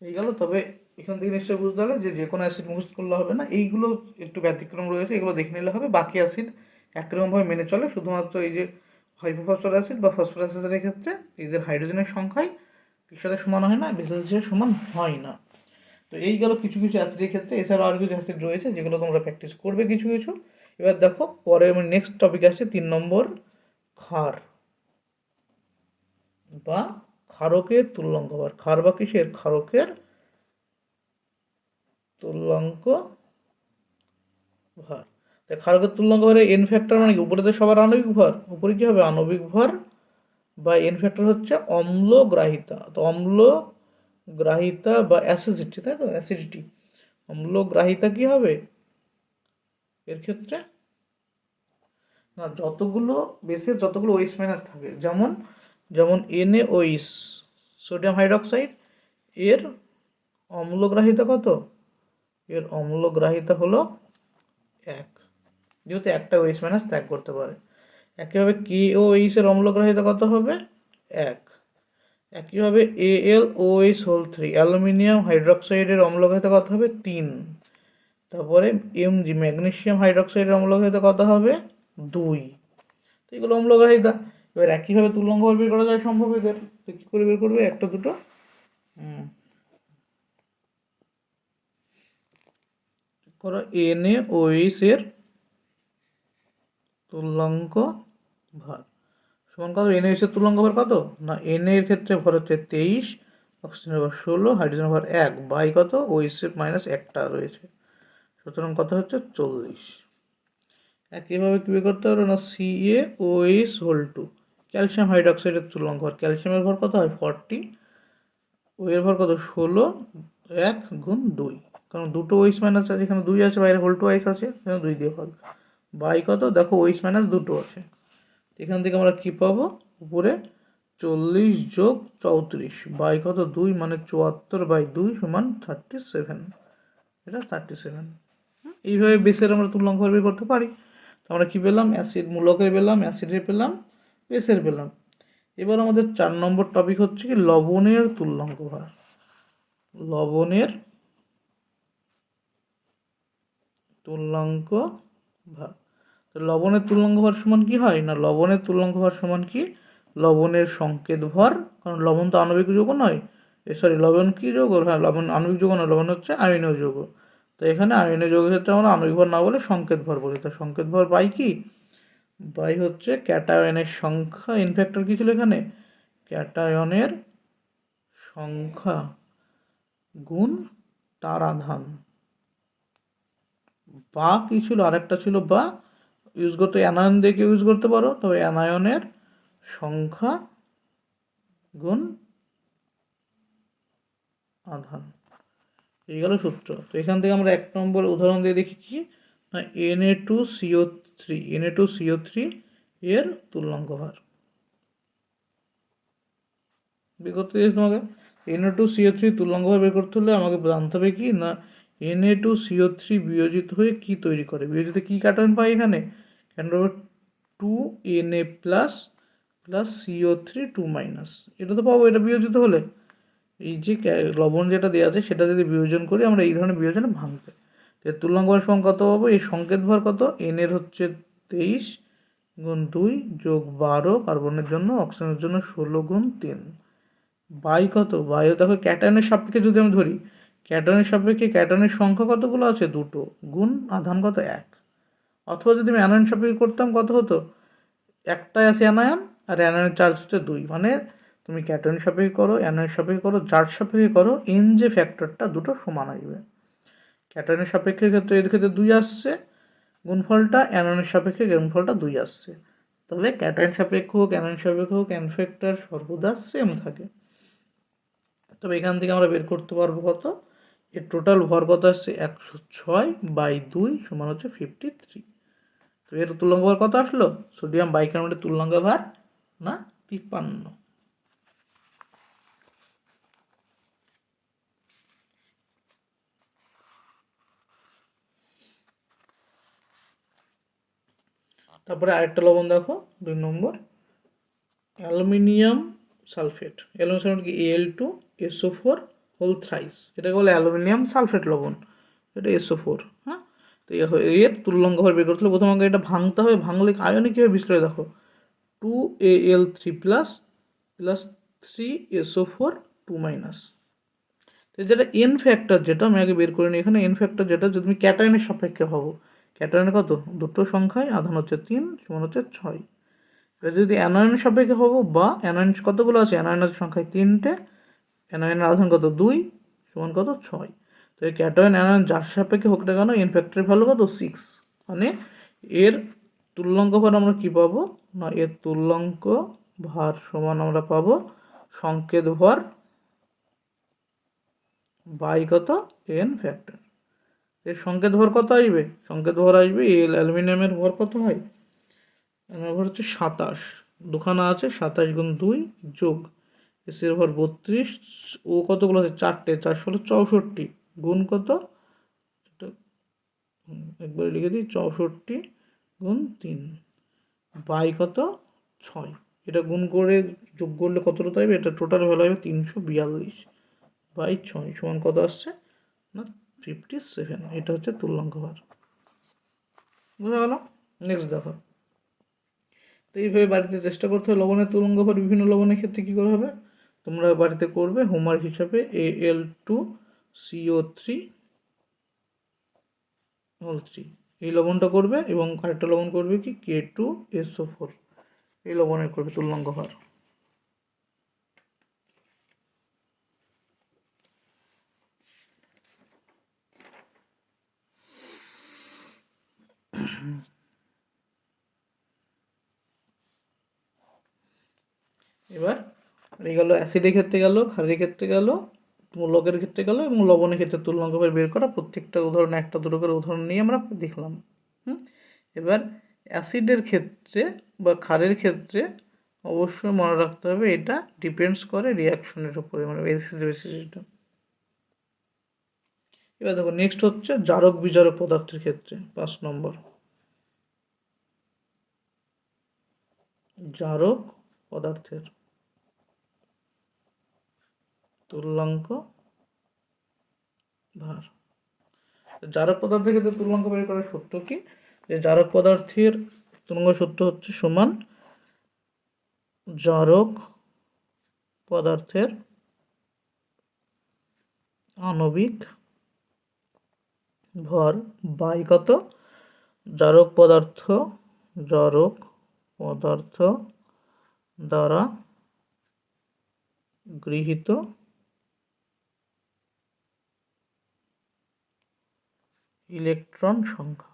এই গেল। তবে এখান থেকে নিশ্চয়ই বুঝতে হবে যে কোনো অ্যাসিড মুখস্থ করলে হবে না, এইগুলো একটু ব্যতিক্রম রয়েছে, এগুলো দেখে নিলে হবে। বাকি অ্যাসিড একরকমভাবে মেনে চলে, শুধুমাত্র এই যে হাইপোফসফরাস অ্যাসিড বা ফসফরাস অ্যাসিডের ক্ষেত্রে এদের হাইড্রোজেনের সংখ্যাই এর সাথে সমান হয় না, বেসিসের সমান হয় না। তো এই গেল কিছু কিছু অ্যাসিডের ক্ষেত্রে। এছাড়াও আর কিছু অ্যাসিড রয়েছে যেগুলো তোমরা প্র্যাকটিস করবে কিছু কিছু। এবার দেখো পরে নেক্সট টপিক আসছে 3 নম্বর, ক্ষার বা ক্ষারকের তুল্যাঙ্ক ভার। ক্ষার বা কিসের? ক্ষারকের তুল্যাঙ্ক ভার। তাই ক্ষারকের তুল্যাঙ্ক ভারে এন ফ্যাক্টর মানে কি? উপরে তো সবার আণবিক ভর, উপরে কি হবে? আণবিক ভর বা এন ফ্যাক্টর হচ্ছে অম্লগ্রাহিতা। তো অম্লগ্রাহিতা বা অ্যাসিডিটি, তাই তো? অ্যাসিডিটি, অম্লগ্রাহিতা কি হবে এর ক্ষেত্রে? না, যতগুলো বেসের যতগুলো OH মাইনাস থাকে, যেমন যেমন NaOH সোডিয়াম হাইড্রোক্সাইড, এর অম্লগ্রাহিতা কত? এর অম্লগ্রাহিতা হলো 1, যেহেতু একটা OH মাইনাস ত্যাগ করতে পারে। একইভাবে KOH এর অম্লগ্রাহিতা কত হবে? 1। একইভাবে AlOH3 অ্যালুমিনিয়াম হাইড্রোক্সাইডের অম্লগ্রাহিতা কত হবে? 3। তারপরে Mg ম্যাগনেসিয়াম হাইড্রোক্সাইডের অম্লগ্রাহিতা কত হবে? 2। তো এগুলো অম্লগ্রাহিতা। এবার একইভাবে তুল্যাঙ্ক ভর বের করা যায় সম্ভব এদের। তো কী করে বের করবে? একটা দুটো করো। NaOH এর তুল্যাঙ্ক ভার সমান কত? NaOH এর তুল্যাঙ্ক ভার কত? না Na এর ক্ষেত্রে ভর হচ্ছে 23, অক্সিজেনের ভর 16, হাইড্রোজেনের ভর 1 বাই কত? OH এর মাইনাস 1টা রয়েছে, সুতরাং কত হচ্ছে? 40। একইভাবে কী বের করতে পারো? না CaOH2 ক্যালসিয়াম হাইড্রোক্সাইডের তুল্যাঙ্ক ভর। ক্যালসিয়ামের ভর কত হয়? 40, ও এর ভর কত? 16, 1 গুণ 2, কারণ দুটো OH মাইনাস আছে, এখানে 2 আছে, বাইরে হোল টু OH আছে, এখানে 2 দিয়ে ভাগ বাই কত? দেখো OH মাইনাস দুটো আছে, এখান থেকে আমরা কি পাবো? উপরে 40 যোগ 34 বাই কত? 2, মানে 74/2 সমান 37। এটা 37। এইভাবে বেসের আমরা তুল্যাঙ্ক ভর বের করতে পারি। তো আমরা কি পেলাম? অ্যাসিড মূলকের পেলাম, অ্যাসিডের পেলাম, বেসের পেলাম। এবার আমাদের 4 নম্বর টপিক হচ্ছে কি লবণের তুল্যাঙ্ক ভার। লবণের তুল্যাঙ্ক ভার। তো লবণের তুল্যাঙ্ক ভার সমান কি হয় না, লবণের তুল্যাঙ্ক ভার সমান কি, লবণের সংকেত ভর, কারণ লবণ তো আণবিক যৌগ নয়, লবণ কি যৌগ, হ্যাঁ লবণ আণবিক যৌগ নয়, লবণ হচ্ছে আয়নীয় যৌগ। তো এখানে আয়নীয় যৌগের ক্ষেত্রে আমরা আণবিক ভর না বলে সংকেত ভর বলি। তো সংকেত ভর বাই কি, বাই হচ্ছে ক্যাটায়নের সংখ্যা, ইনফ্যাক্টর কি ছিল এখানে, ক্যাটায়নের সংখ্যা গুণ তার আধান, বা কি ছিল আরেকটা ছিল, বা ইউজ করতে অ্যানায়ন দিয়ে ইউজ করতে পারো, তবে অ্যানায়নের সংখ্যা গুণ আধান, এই গেল সূত্র। তো এখান থেকে আমরা 1 নম্বর উদাহরণ দিয়ে দেখি কি না, Na2CO3 এর তুল্যাঙ্ক ভার বের করতে দিয়েছি তোমাকে। Na2CO3 তুল্যাঙ্ক ভার বের করতে হলে আমাকে জানতে হবে কি না, Na2CO3 বিয়োজিত হয়ে কি তৈরি করে, বিয়োজিত কি কাটায়ন পাই এখানে, কেন 2Na plus plus CO3 2 minus, এটা তো পাবো এটা বিয়োজিত হলে। এই যে লবণ যেটা দেওয়া আছে সেটা যদি বিয়োজন করি আমরা এই ধরনের বিয়োজনে ভাঙবে। তুল্যাঙ্ক ভর সমান কত পাবো, এই সংকেত ভর কত, এন এর হচ্ছে 23 গুণ 2 যোগ 12 কার্বনের জন্য, অক্সিজেনের জন্য 16 গুণ 3 বাই কত, বাই দেখো ক্যাটায়নের সাপেক্ষে যদি আমি ধরি, ক্যাটায়নের সাপেক্ষে ক্যাটায়নের সংখ্যা কতগুলো আছে, দুটো, গুণ আধান কত 1। অথবা যদি আমি অ্যানায়ন সাপেক্ষে করতাম কত হতো, একটাই আছে অ্যানায়ন আর অ্যানায়নের চার্জ হচ্ছে 2, মানে তুমি ক্যাটায়ন সাপেক্ষে করো, অ্যানায়ন সাপেক্ষে করো, যার সাপেক্ষে করো, এন যে ফ্যাক্টরটা দুটো সমান আসবে। ক্যাটায়নের সাপেক্ষে ক্ষেত্রে এর ক্ষেত্রে 2 আসছে গুণফলটা, অ্যানায়নের সাপেক্ষে গুণফলটা 2 আসছে। তবে ক্যাটায়ন সাপেক্ষ হোক অ্যানায়ন সাপেক্ষ হোক এন ফ্যাক্টর সর্বদা সেম থাকে। তবে এখান থেকে আমরা বের করতে পারবো কত, এর টোটাল ভর কত আসছে 106/2 সমান হচ্ছে 53। তো এর তুল্যাঙ্ক ভার কত আসলো, সোডিয়াম বাইকার্বনেটের তুল্যাঙ্ক ভার না 53। তারপরে আরেকটা লবণ দেখো 2 নম্বর, অ্যালুমিনিয়াম সালফেট। অ্যালুমিনিয়াম সালফেট কি, Al2SO4 হোল থ্রাইস, এটাকে বলে অ্যালুমিনিয়াম সালফেট লবণ, এটা SO4। হ্যাঁ, তো এর তুল্যাঙ্ক ভার বের করতে হলে প্রথম আমাকে এটা ভাঙতে হবে, ভাঙলে আয়নে কীভাবে বিস্তারিত দেখো, 2Al3 plus plus 3SO4 2 minus. তো যেটা এন ফ্যাক্টর, যেটা আমি আগে বের করে নিই, এখানে এন ফ্যাক্টর যেটা, যদি তুমি ক্যাটায়নের সাপেক্ষে ভাবো, ক্যাটায়নের কত, দুটো সংখ্যায় আধান হচ্ছে 3 সমান হচ্ছে 6। এবার যদি অ্যানায়নের সাপেক্ষে হবো, বা অ্যানায়ন কতগুলো আছে, অ্যানায়নের সংখ্যায় 3টে, অ্যানায়নের আধান কত 2 সমান কত 6। তো এই ক্যাটায়ন অ্যানায়ন যার সাপেক্ষে হোক না কেন এন ফ্যাক্টরের ভ্যালু কত 6, মানে এর তুল্যাঙ্ক ভার আমরা কি পাবো না, এর তুল্যাঙ্ক ভার সমান আমরা পাবো সংকেত ভর বাই কত এন ফ্যাক্টর। এর সংকেত ভর কত আসবে, সংকেত ভর আসবে, এল অ্যালুমিনিয়ামের ভর কত হয়, আমার ভর হচ্ছে 27, দুখানা আছে 27 গুণ 2 যোগ এসের ভর 32, ও কতগুলো আছে 4টে, 4 ষোলো 64 গুণ কত, এটা একবার লিখে দিই, 64 গুণ 3 বাই কত 6, এটা গুণ করে যোগ করলে কতটা পাইবে, এটা টোটাল ভ্যালু হবে 342 বাই 6 সমান কত আসছে না 57। এটা হচ্ছে তুল্যাঙ্ক ভার, বুঝা গেল। নেক্সট দেখো, তো এইভাবে বাড়িতে চেষ্টা করতে হবে। লবণের তুল্যাঙ্ক ভার বিভিন্ন লবণের ক্ষেত্রে কী করে হবে, তোমরা বাড়িতে করবে হোমওয়ার্ক হিসাবে, Al2CO3 হোল 3 এই লবণটা করবে, এবং আরেকটা লবণ করবে কি K2SO4, এই লবণের করবে তুল্যাঙ্ক ভার। এবার এই গেল অ্যাসিডের ক্ষেত্রে গেল, ক্ষারের ক্ষেত্রে গেল, মূলকের ক্ষেত্রে গেল, এবং লবণের ক্ষেত্রে তুল্যাঙ্ক ভার বের করা। প্রত্যেকটা উদাহরণ একটা দুটো করে উদাহরণ নিয়ে আমরা দেখলাম। এবার অ্যাসিডের ক্ষেত্রে বা ক্ষারের ক্ষেত্রে অবশ্যই মনে রাখতে হবে, এটা ডিপেন্ডস করে রিয়াকশনের উপরে, মানে বেসিসটা। এবার দেখো নেক্সট হচ্ছে জারক বিজারক পদার্থের ক্ষেত্রে 5 নম্বর, জারক পদার্থের তুল্যাঙ্ক ভার। জারক পদার্থের ক্ষেত্রে তুল্যাঙ্ক বের করার সূত্র কি, যে জারক পদার্থের তুল্যাঙ্ক সূত্র হচ্ছে সমান জারক পদার্থের আণবিক ভর বাই কত, জারক পদার্থ দ্বারা গৃহীত ইলেকট্রন সংখ্যা।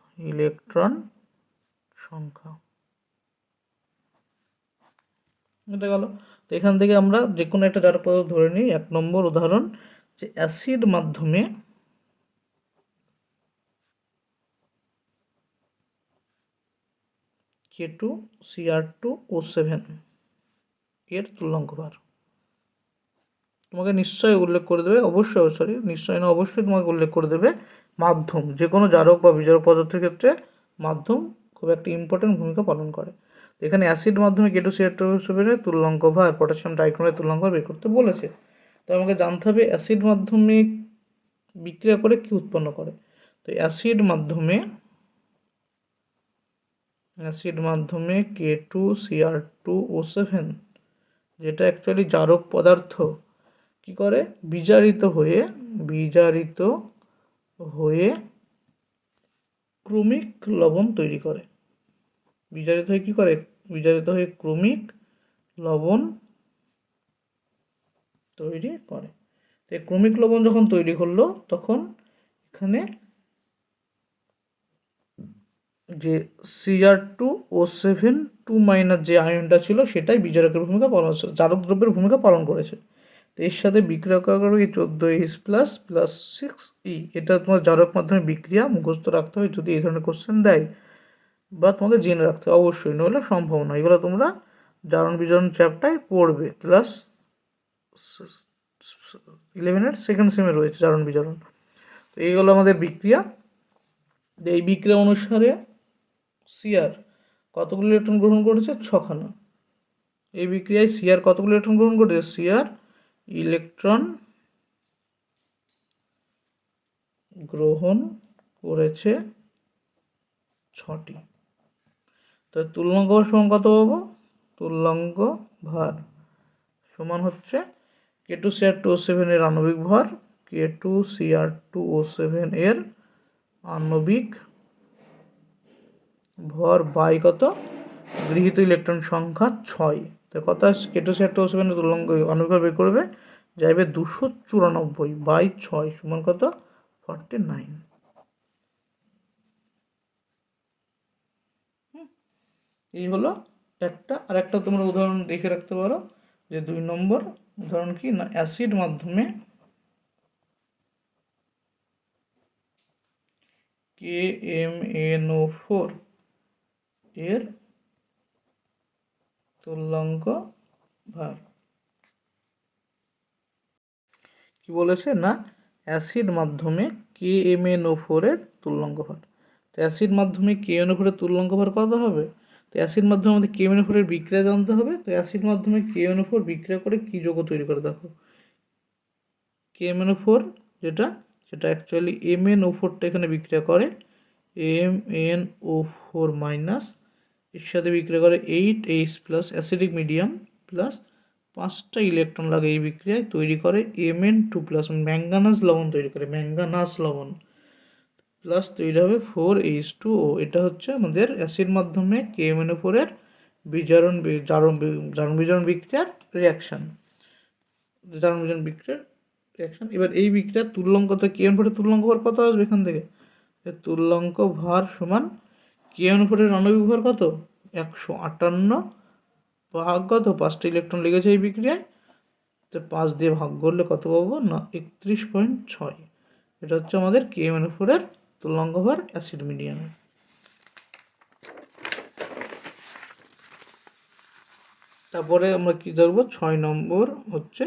এটা গেল। তো এখান থেকে আমরা যে কোনো একটা জারক পদার্থ ধরে নিই। 1 নম্বর উদাহরণ, যে অ্যাসিড মাধ্যমে K2Cr2O7 এর তুল্যাঙ্ক ভার। তোমাকে নিশ্চয়ই উল্লেখ করে দেবে, অবশ্যই তোমাকে উল্লেখ করে দেবে মাধ্যম। যে কোনো জারক বা বিজারক পদার্থের ক্ষেত্রে মাধ্যম খুব একটা ইম্পর্টেন্ট ভূমিকা পালন করে। এখানে অ্যাসিড মাধ্যমে K2Cr2O7 এর তুল্যাঙ্ক ভার, পটাশিয়াম ডাইক্রোমের তুল্যাঙ্ক ভার বের করতে বলেছে। তো আমাকে জানতে হবে অ্যাসিড মাধ্যমে বিক্রিয়া করে কি উৎপন্ন করে। তো অ্যাসিড মাধ্যমে K2Cr2O7, যেটা অ্যাকচুয়ালি জারক পদার্থ, কি করে, বিজারিত হয়ে ক্রমিক লবণ তৈরি করে। বিজারিত হয়ে ক্রমিক লবণ তৈরি করে। তো এই ক্রমিক লবণ যখন তৈরি করলো, তখন এখানে যে Cr2O7 2- যে আয়নটা ছিল, সেটাই বিজারকের ভূমিকা পালন, জারক দ্রব্যের ভূমিকা পালন করেছে। তো এর সাথে বিক্রিয়া করার এই 14H প্লাস 6E, এটা তোমার জারক মাধ্যমে বিক্রিয়া মুখস্থ রাখতে হবে যদি এই ধরনের কোশ্চেন দেয়, বা তোমাকে জেনে রাখতে হবে অবশ্যই, নইলে সম্ভব না। এগুলো তোমরা জারণ বিজারণ চ্যাপ্টারে পড়বে, ক্লাস 11-এর সেকেন্ড সেমে রয়েছে জারণ বিজারণ। তো এইগুলো আমাদের বিক্রিয়া। এই বিক্রিয়া অনুসারে সিআর কতগুলো ইলেকট্রন গ্রহণ করেছে? 6খানা। এই বিক্রিয়ায় সিআর কতগুলো ইলেকট্রন গ্রহণ করেছে? সিআর ইলেকট্রন গ্রহণ করেছে 6টি। তো তুল্যাঙ্ক ভার সমান কত পাবো? তুল্যাঙ্ক ভার সমান হচ্ছে K2Cr2O7 এর আণবিক ভর, K2Cr2O7 এর আণবিক ভর বাই কত, গৃহীত ইলেকট্রন সংখ্যা 6। তো কত আসছে? K2Cr2O7 এর তুল্যাঙ্ক আণবিক ভর বের করবে, যাইবে 294 বাই 6 সমান কত? 49। এই হলো একটা। আর একটা তোমরা উদাহরণ দেখে রাখতে পারো, যে 2 নম্বর উদাহরণ কি না, অ্যাসিড মাধ্যমে KMnO4 এর তুল্যাঙ্ক ভার। কি বলেছে না, অ্যাসিড মাধ্যমে KMnO4 এর তুল্যাঙ্ক ভার। তো অ্যাসিড মাধ্যমে KMnO4 এর তুল্যাঙ্ক ভার কত হবে? তো অ্যাসিড মাধ্যমে আমাদের KMnO4 এর বিক্রিয়া জানতে হবে। তো অ্যাসিড মাধ্যমে KMnO4 বিক্রিয়া করে কি যৌগ তৈরি করে, দেখো KMnO4 সেটা অ্যাকচুয়ালি MnO4টা এখানে বিক্রিয়া করে, MnO4 মাইনাস, এর সাথে বিক্রিয়া করে 8H plus acidic medium plus 5টা ইলেকট্রন লাগে এই বিক্রিয়ায়, তৈরি করে Mn2 প্লাস, ম্যাঙ্গানাস লবণ তৈরি করে, ম্যাঙ্গানাস লবণ প্লাস তৈরি হবে 4H2O। এটা হচ্ছে আমাদের অ্যাসিড মাধ্যমে KMnO4 এর জারণ বিজারণ বিক্রিয়ার রিয়াকশান। এবার এই বিক্রিয়ার তুল্যাঙ্ক, KMnO4 এর তুল্যাঙ্ক ভার কত আসবে এখান থেকে? তুল্যাঙ্ক ভার সমান KMnO4 এর আণবিক ভর কত? 158 ভাগ কত, 5টা ইলেকট্রন লেগেছে এই বিক্রিয়ায়, তো 5 দিয়ে ভাগ করলে কত পাবো না, 31.6। এটা হচ্ছে আমাদের KMnO4 এর তুল্যাঙ্ক ভার অ্যাসিড মিডিয়ামে। তারপরে আমরা কি ধরবো? 6 নম্বর হচ্ছে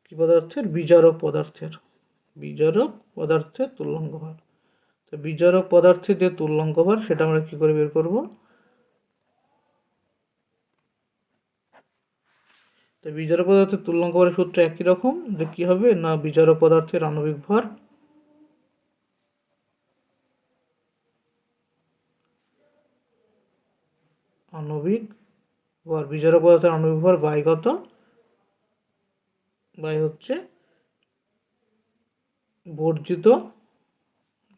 কি পদার্থের? বিজারক পদার্থের তুল্যাঙ্ক ভার। তো বিজারক পদার্থের যে তুল্যাঙ্ক ভার, সেটা আমরা কি করে বের করব? তো বিজারক পদার্থের তুল্যাঙ্ক ভারের সূত্র একই রকম, যে কি হবে না, বিজারক পদার্থের আণবিক ভর আণবিক ভর, বিজারক পদার্থের আণবিক ভর বাই কত, বাই হচ্ছে বর্জিত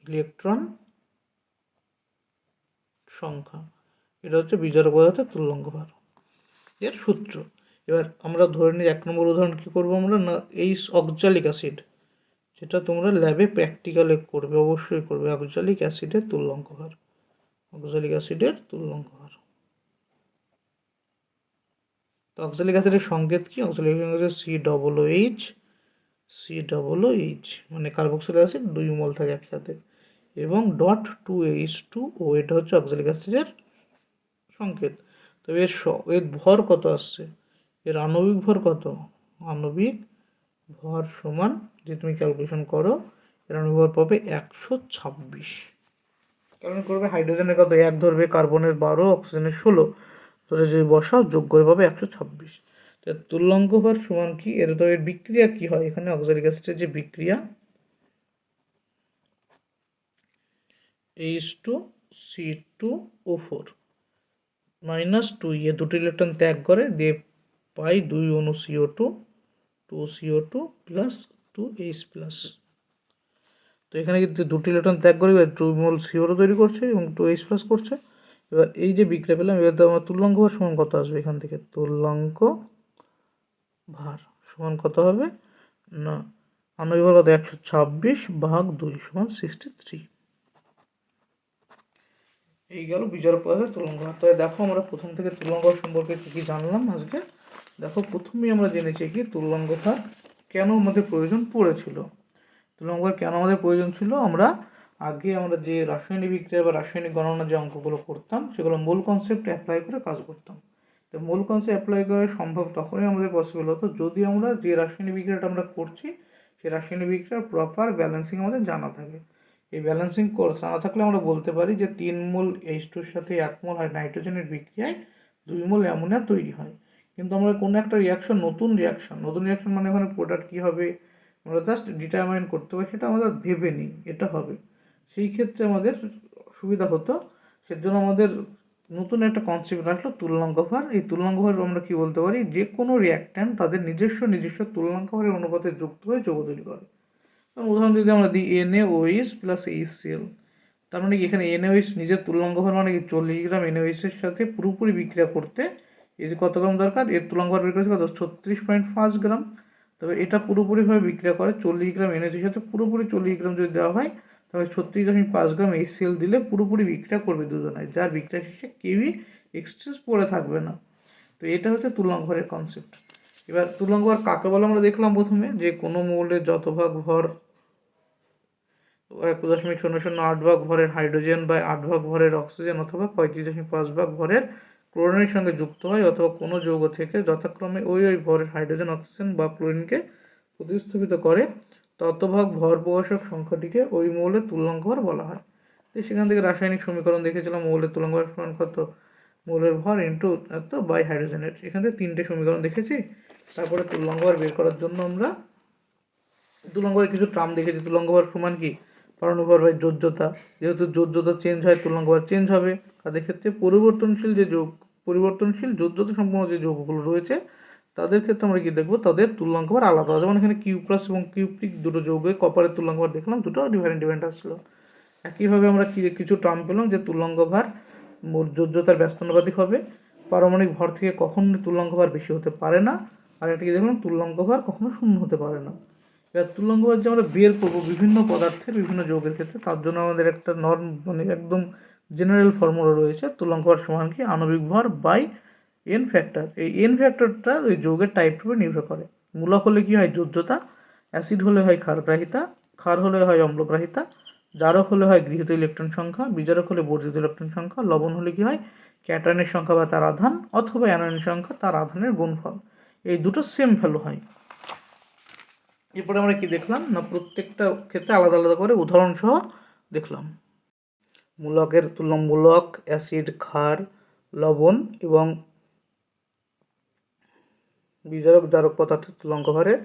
ইলেকট্রন সংখ্যা। এটা হচ্ছে বিজারক পদার্থের তুল্যাঙ্ক ভর এর সূত্র। এবার আমরা ধরে নিই 1 নম্বর উদাহরণ কী করবো আমরা না, এই অক্সালিক অ্যাসিড, যেটা তোমরা ল্যাবে প্র্যাকটিক্যালে করবে, অবশ্যই করবে, অক্সালিক অ্যাসিডের তুল্যাঙ্ক ভর, অক্সালিক অ্যাসিডের তুল্যাঙ্ক ভর। তো অক্সালিক অ্যাসিডের সংকেত কি? অক্সালিক অ্যাসিডের COOH, COOH মানে কার্বক্সিলিক অ্যাসিড 2 মোল থাকে একসাথে, এবং .2H2O, এটা হচ্ছে অক্সালিক অ্যাসিডের সংকেত। তো এর ভর কত আসছে, এর আণবিক ভর কত, আণবিক ভর সমান, যে তুমি ক্যালকুলেশন করো, এর আণবিক ভর পাবে 126। কারণ করবে হাইড্রোজেনের কত 1 ধরবে, কার্বনের 12, অক্সিজেনের 16, ধরে যদি বসাও যোগ করে পাবে 126। তো তুল্যাঙ্ক ভর সমান কি, এর তো এর বিক্রিয়া কি হয় এখানে, অক্সালিক অ্যাসিডের যে বিক্রিয়া H2C2O4 -2, এ দুটো ইলেকট্রন ত্যাগ করে দিয়ে পাই 2 অণু CO2, 2CO2 প্লাস 2H+। তো এখানে কিন্তু দুটি ইলেকট্রন ত্যাগ করে 2 মোল CO2 তৈরি করছে এবং 2H+ করছে। এবার এই যে বিক্রিয়া পেলাম, এবার আমার তুল্যাঙ্ক ভার সমান কত আসবে, এখান থেকে তুল্যাঙ্ক ভার সমান কত হবে না, আণবিক ভর কত 126/2 সমান 63। এই গেল বিজারক পদার্থের তুল্যাঙ্ক ভার। তাহলে দেখো আমরা প্রথম থেকে তুল্যাঙ্ক ভার সম্পর্কে কী জানলাম আজকে। দেখো প্রথমেই আমরা জেনেছি কি তুল্যাঙ্ক ভার কেন আমাদের প্রয়োজন পড়েছিল। তুল্যাঙ্ক ভার কেন আমাদের প্রয়োজন ছিল, আমরা যে রাসায়নিক বিক্রিয়া বা রাসায়নিক গণনার যে অঙ্কগুলো করতাম, সেগুলো মূল কনসেপ্ট অ্যাপ্লাই করে কাজ করতাম। তো মূল কনসেপ্ট অ্যাপ্লাই করা সম্ভব তখনই আমাদের পসিবল হতো যদি আমরা যে রাসায়নিক বিক্রিয়াটা আমরা করছি সেই রাসায়নিক বিক্রিয়ার প্রপার ব্যালেন্সিং আমাদের জানা থাকে। এই ব্যালেন্সিং জানা থাকলে আমরা বলতে পারি যে 3 মোল H2-র সাথে 1 মোল নাইট্রোজেনের বিক্রিয়ায় 2 মোল অ্যামোনিয়া তৈরি হয়। কিন্তু আমরা কোনো একটা নতুন রিয়াকশন মানে ওখানে প্রোডাক্ট কী হবে আমরা জাস্ট ডিটারমাইন করতে পারি, সেটা আমরা ভেবে নিই এটা হবে, সেই ক্ষেত্রে আমাদের সুবিধা হতো। সেজন্য আমাদের নতুন একটা কনসেপ্ট আসলো তুল্যাঙ্ক ভার। এই তুল্যাঙ্ক ভার আমরা কি বলতে পারি, যে কোনো রিয়াক্ট্যান্ট তাদের নিজস্ব তুল্যাঙ্ক ভারের অনুপাতে যুক্ত হয়ে যৌগ তৈরি করে। উদাহরণ যদি আমরা দিই NaOH প্লাস HCl, তার মানে কি এখানে NaOH নিজের তুল্যাঙ্ক ভর মানে কি 40 গ্রাম NaOH এর সাথে পুরোপুরি বিক্রিয়া করতে এই যে কত গ্রাম দরকার, এর তুল্যাঙ্ক ভর বের করেছে কত 36.5 গ্রাম। তবে এটা পুরোপুরিভাবে বিক্রিয়া করে 40 গ্রাম NaOH এর সাথে পুরোপুরি 40 গ্রাম যদি দেওয়া হয়, তবে 36.5 গ্রাম HCl দিলে পুরোপুরি বিক্রিয়া করবে দুজনায়, যার বিক্রিয়া শেষে কেউই এক্সট্রেস পড়ে থাকবে না। তো এটা হচ্ছে তুল্যাঙ্ক ভরের কনসেপ্ট। এবার তুল্যাঙ্ক ভর কাকে বলে আমরা দেখলাম প্রথমে, যে কোনো মৌলের যত ভাগ ভর 1.008 ভাগ ভরের হাইড্রোজেন বা 8 ভাগ ভরের অক্সিজেন অথবা 35.5 ভাগ ভরের ক্লোরিনের সঙ্গে যুক্ত হয়, অথবা কোনো যৌগ থেকে যথাক্রমে ওই ভরের হাইড্রোজেন, অক্সিজেন বা ক্লোরিনকে প্রতিস্থাপিত করে তত ভাগ ভর প্রকাশক সংখ্যাটিকে ওই মৌলের তুল্যাঙ্ক ভর বলা হয়। তো সেখান থেকে রাসায়নিক সমীকরণ দেখেছিলাম, মৌলের তুল্যাঙ্ক ভর সমান কত, মৌলের ভর ইন্টু এত বাই হাইড্রোজেনের, এখান থেকে 3টে সমীকরণ দেখেছি। তারপরে তুল্যাঙ্ক ভর বের করার জন্য আমরা তুল্যাঙ্ক ভরের কিছু টার্ম দেখেছি। তুল্যাঙ্ক ভর সমান কি, পরমাণু ভর বাই যোজ্যতা, যেহেতু যোজ্যতা চেঞ্জ হয় তুল্যাঙ্ক ভর চেঞ্জ হবে। তাদের ক্ষেত্রে পরিবর্তনশীল যোজ্যতা সম্পন্ন যে যৌগগুলো রয়েছে তাদের ক্ষেত্রে আমরা কি দেখবো, তাদের তুল্যাঙ্ক ভর আলাদা। যেমন এখানে কিউ প্লাস এবং কিউপ্রিক দুটো যৌগে কপারের তুল্যাঙ্ক ভর দেখলাম, দুটো ডিফারেন্ট আসলো। একইভাবে আমরা কিছু টার্ম পেলাম যে তুল্যাঙ্ক ভর যোজ্যতার ব্যস্তানুপাতিক হবে, পারমাণবিক ভর থেকে কখনো তুল্যাঙ্ক ভর বেশি হতে পারে না, আর একটা কি দেখলাম তুল্যাঙ্ক ভর কখনো শূন্য হতে পারে না। এবার তুল্যাঙ্ক ভর যে আমরা বের করবো বিভিন্ন পদার্থের বিভিন্ন যৌগের ক্ষেত্রে, তার জন্য আমাদের একটা নর্ম মানে একদম জেনারেল ফর্মুলা রয়েছে, তুল্যাঙ্ক ভর সমান কি আণবিক ভর বাই এন ফ্যাক্টর। এই এন ফ্যাক্টরটা ওই যৌগের টাইপের উপর নির্ভর করে। মূলক হলে কি হয় যোজ্যতা, অ্যাসিড হলে হয় ক্ষারগ্রাহিতা, ক্ষার হলে হয় অম্লগ্রাহিতা, জারক হলে হয় গৃহীত ইলেকট্রন সংখ্যা, বিজারক হলে বর্জিত ইলেকট্রন সংখ্যা, লবণ হলে কি হয় ক্যাটায়নের সংখ্যা বা তার আধান, অথবা অ্যানোয়নের সংখ্যা তার আধানের গুণফল। এই দুটো সেম ভ্যালু হয়। এরপরে আমরা কি দেখলাম না, প্রত্যেকটা ক্ষেত্রে আলাদা আলাদা করে উদাহরণ সহ দেখলাম। মূলক, অ্যাসিড, ক্ষার, লবণ এবং বিজারক জারক পদার্থের তুল্যাঙ্ক ভরের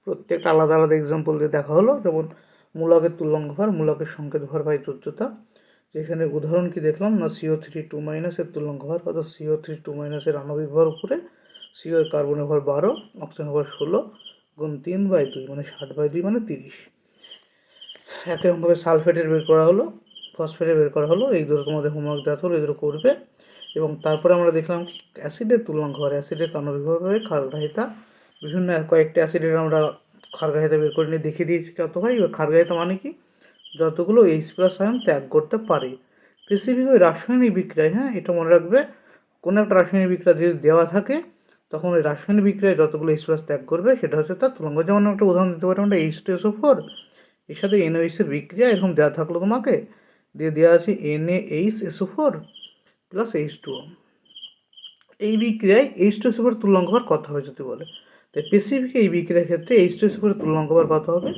প্রত্যেকটা আলাদা আলাদা এক্সাম্পল দিয়ে দেখা হলো। যেমন মূলকের তুল্যাঙ্ক ভর, মূলকের সংকেত ভর বাই যোজ্যতা, যেখানে উদাহরণ কি দেখলাম না, CO3 2- এর তুল্যাঙ্ক ভর, অর্থাৎ CO3 2- এর আণবিক ভর উপরে CO এর কার্বনের ভর 12, অক্সিজেনের ভর 16 গুণ 3/2 মানে 60/2 মানে 30। একইরকমভাবে সালফেটের বের করা হলো, ফসফেটের বের করা হলো। এই দুটো তোমাদের হোমওয়ার্ক দেওয়া হলো, এই দুটো করবে। এবং তারপরে আমরা দেখলাম অ্যাসিডের তুল্যাঙ্ক ভর, অ্যাসিডের আণবিক ভর হবে ক্ষারগ্রাহিতা। বিভিন্ন কয়েকটি অ্যাসিডের আমরা ক্ষারগ্রাহিতা বের করে নিয়ে দেখিয়ে দিয়েছি কত হয়। এবার ক্ষারগ্রাহিতা মানে কি, যতগুলো H+ আয়ন ত্যাগ করতে পারে। স্পেসিফিক ওই রাসায়নিক বিক্রিয়ায়, হ্যাঁ এটা মনে রাখবে, কোনো একটা রাসায়নিক বিক্রিয়া যদি দেওয়া থাকে তখন ওই রাসায়নিক বিক্রিয়ায় যতগুলো H+ ত্যাগ করবে সেটা হচ্ছে তার তুল্যাঙ্ক। যেমন একটা উদাহরণ দিতে পারি আমরা, H2SO4 এর সাথে NOH এর বিক্রিয়া এরকম দেওয়া থাকলো তোমাকে, দিয়ে দেওয়া আছে NaHSO4 প্লাস H2O। এই বিক্রিয়ায় H2SO4 তুল্যাঙ্ক ভর কত হবে যদি বলে, তাই স্পেসিফিক এই বিক্রিয়ার ক্ষেত্রে H2SO4 তুল্যাঙ্ক ভর কত হবে?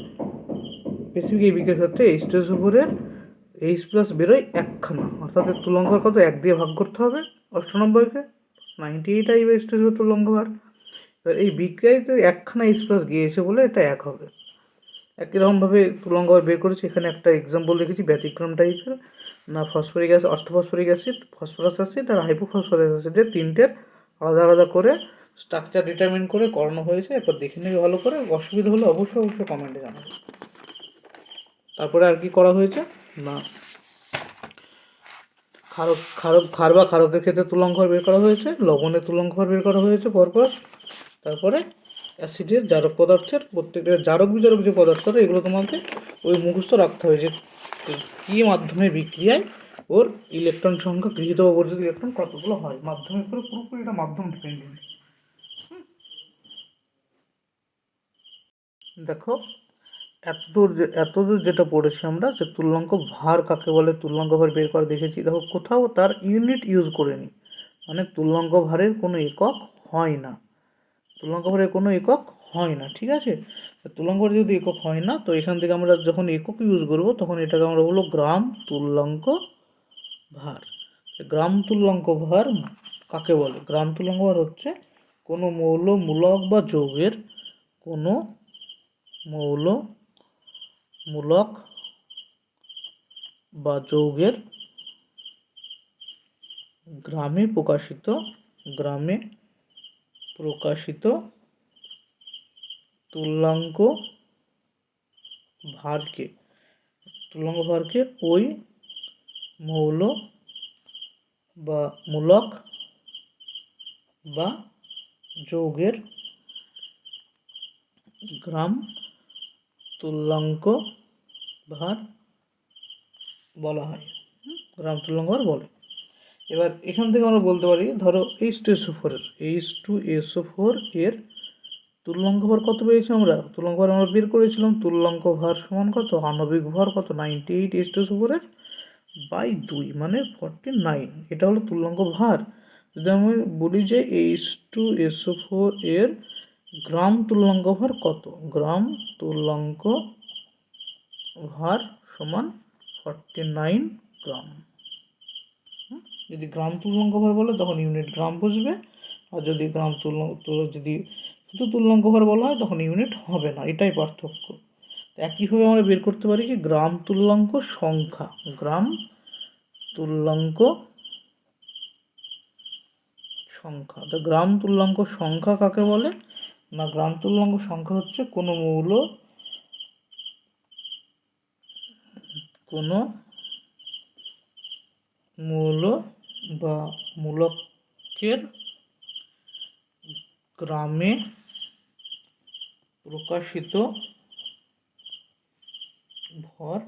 স্পেসিফিক এই বিক্রিয়ার ক্ষেত্রে H2SO4 এর H+ বেরোয় একখানা, অর্থাৎ এর তুল্যাঙ্ক ভর কত, 1 দিয়ে ভাগ করতে হবে 98কে, 98 আসবে H2SO4 তুল্যাঙ্ক ভর। এবার এই বিক্রিয়ায় তো একখানা H+ গিয়েছে বলে এটা 1 হবে। একই রকমভাবে তুল্যাঙ্ক ভর বের করেছি, এখানে একটা এক্সাম্পল দেখেছি ব্যতিক্রম টাইপের, না phosphoric acid, orthophosphoric acid, phosphorous acid আর হাইপোফসফরাস অ্যাসিডের তিনটের আলাদা আলাদা করে স্ট্রাকচার ডিটারমিন করে করানো হয়েছে। এরপর দেখে নেবে ভালো করে, অসুবিধা হলে অবশ্যই কমেন্টে জানাবে। তারপরে আর কি করা হয়েছে না, ক্ষার বা ক্ষারকের ক্ষেত্রে তুল্যাঙ্ক ভর বের করা হয়েছে, লবণের তুল্যাঙ্ক ভর বের করা হয়েছে পরপর। তারপরে অ্যাসিডের জারক পদার্থের প্রত্যেকটা জারক বিজারক যে পদার্থটা, এগুলো তোমাকে ওই মুখস্থ রাখতে হবে যে কী মাধ্যমে বিক্রিয়ায় ওর ইলেকট্রন সংখ্যা, গৃহীত বা বর্জিত ইলেকট্রন কতগুলো হয়। মাধ্যমের উপরে পুরোপুরি এটা মাধ্যম ডিপেন্ডেন্ট। দেখো এতদূর যেটা পড়েছি আমরা, যে তুল্যাঙ্ক ভার কাকে বলে, তুল্যাঙ্ক ভার বের করা দেখেছি। দেখো কোথাও তার ইউনিট ইউজ করেনি, মানে তুল্যাঙ্ক ভারের কোনো একক হয় না, তুল্যাঙ্ক ভারের কোনো একক হয় না, ঠিক আছে। তুল্যাঙ্ক ভার যদি একক হয় না, তো এখান থেকে আমরা যখন একক ইউজ করব তখন এটাকে আমরা বলবো গ্রাম তুল্যাঙ্ক ভার। গ্রাম তুল্যাঙ্ক ভার কাকে বলে? গ্রাম তুল্যাঙ্ক ভার হচ্ছে কোনো মৌল, মূলক বা যৌগের, কোনো মৌল, মূলক বা যৌগের গ্রামে প্রকাশিত তুল্যাঙ্ক ভারকে ওই মৌল বা মূলক বা যৌগের গ্রাম তুল্যাঙ্ক ভার বলা হয়, গ্রাম তুল্যাঙ্ক ভার বলে। এবার এখান থেকে আমরা বলতে পারি, ধরো H2SO4 এর তুল্যাঙ্ক ভর কত পেয়েছি আমরা, তুল্যাঙ্ক ভর আমরা বের করেছিলাম, তুল্যাঙ্ক ভর সমান কত, আণবিক ভর কত 98 H2SO4 এর বাই 2 মানে 49, এটা হলো তুল্যাঙ্ক ভার। যদি আমি বলি যে H2SO4 এর গ্রাম তুল্যাঙ্ক ভর কত, গ্রাম তুল্যাঙ্ক ভার সমান 49 গ্রাম। যদি গ্রাম তুল্যাঙ্ক ভার বলে তখন ইউনিট গ্রাম বসবে, আর যদি যদি শুধু তুল্যাঙ্ক ভার বলা হয় তখন ইউনিট হবে না, এটাই পার্থক্য। একইভাবে আমরা বের করতে পারি কি গ্রাম তুল্যাঙ্ক সংখ্যা, গ্রাম তুল্যাঙ্ক সংখ্যা। তো গ্রাম তুল্যাঙ্ক সংখ্যা কাকে বলে না, গ্রাম তুল্যাঙ্ক সংখ্যা হচ্ছে কোনো মৌল বা মূলকের গ্রামে প্রকাশিত ভর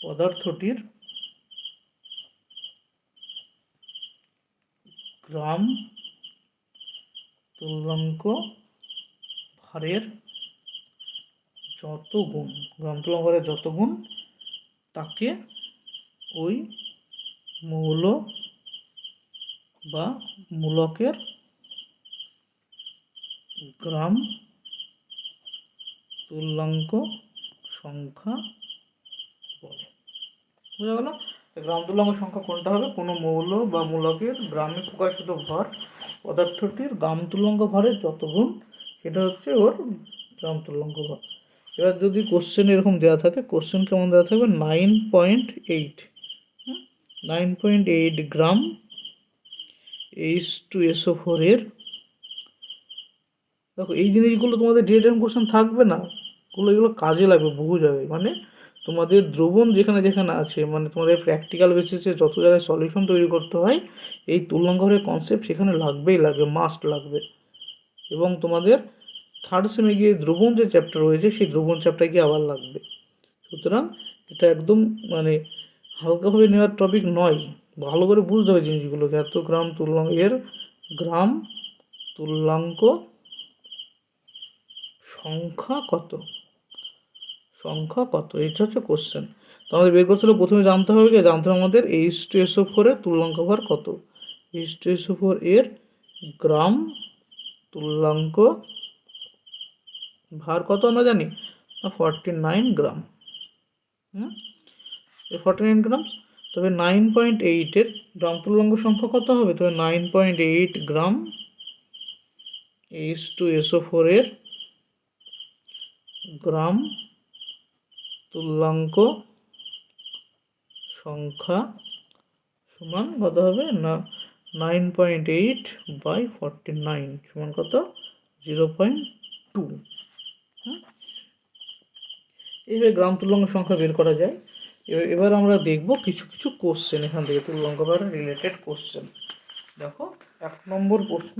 পদার্থটির গ্রাম তুল্যাঙ্ক ভারের যত গুণ, গ্রাম তুল্যাঙ্ক ভারের যত গুণ তাকে ওই মৌল বা মূলকের গ্রাম তুল্যাঙ্ক সংখ্যা বলে। বুঝা গেল? গ্রাম তুল্যাঙ্ক সংখ্যা কোনটা হবে, কোনো মৌল বা মূলকের গ্রামে প্রকাশিত ভর পদার্থটির গ্রাম তুল্যাঙ্ক ভরের যত গুণ, সেটা হচ্ছে ওর গ্রাম তুল্যাঙ্ক ভর। এবার যদি কোশ্চেন এরকম দেওয়া থাকে, কোশ্চেন কেমন দেওয়া থাকবে 9.8, 9.8 গ্রাম H2SO4 এর, দেখো এই জিনিসগুলো তোমাদের রিটেন কোশ্চেন থাকবে না, এগুলো কাজে লাগবে বহু জায়গায়। মানে তোমাদের দ্রবণ যেখানে যেখানে আছে, মানে তোমাদের প্র্যাকটিক্যাল বেসিসে যত জায়গায় সলিউশন তৈরি করতে হয়, এই তুলনাঙ্কনের কনসেপ্ট সেখানে লাগবেই লাগবে, মাস্ট লাগবে। এবং তোমাদের থার্ড সেমে গিয়ে দ্রবণ যে চ্যাপ্টার রয়েছে সেই দ্রবণ চ্যাপ্টার গিয়ে আবার লাগবে। সুতরাং এটা একদম মানে হালকাভাবে নেওয়ার টপিক নয়, ভালো করে বুঝতে হবে জিনিসগুলোকে। এত গ্রাম তুল্যাঙ্ক এর গ্রাম তুল্যাঙ্ক সংখ্যা কত, এটা হচ্ছে কোশ্চেন। তো আমাদের বের করতে হলে প্রথমে জানতে হবে আমাদের H2SO4 এর তুল্যাঙ্ক ভার কত। H2SO4 এর গ্রাম তুল্যাঙ্ক ভার কত আমরা জানি, 49 গ্রাম। 49 গ্রাম। তবে 9.8 এর গ্রাম তুল্যাঙ্ক সংখ্যা কত হবে, তবে 9.8 গ্রাম H2SO4 এর গ্রাম তুল্যাঙ্ক সংখ্যা সমান কত হবে না, 9.8/49 সমান কত, 0.2। এইভাবে গ্রাম তুল্যাঙ্ক সংখ্যা বের করা যায়। এবার আমরা দেখব কিছু কিছু কোশ্চেন এখান থেকে তুল্যাঙ্ক ভারের রিলেটেড কোশ্চেন। দেখো 1 নম্বর প্রশ্ন,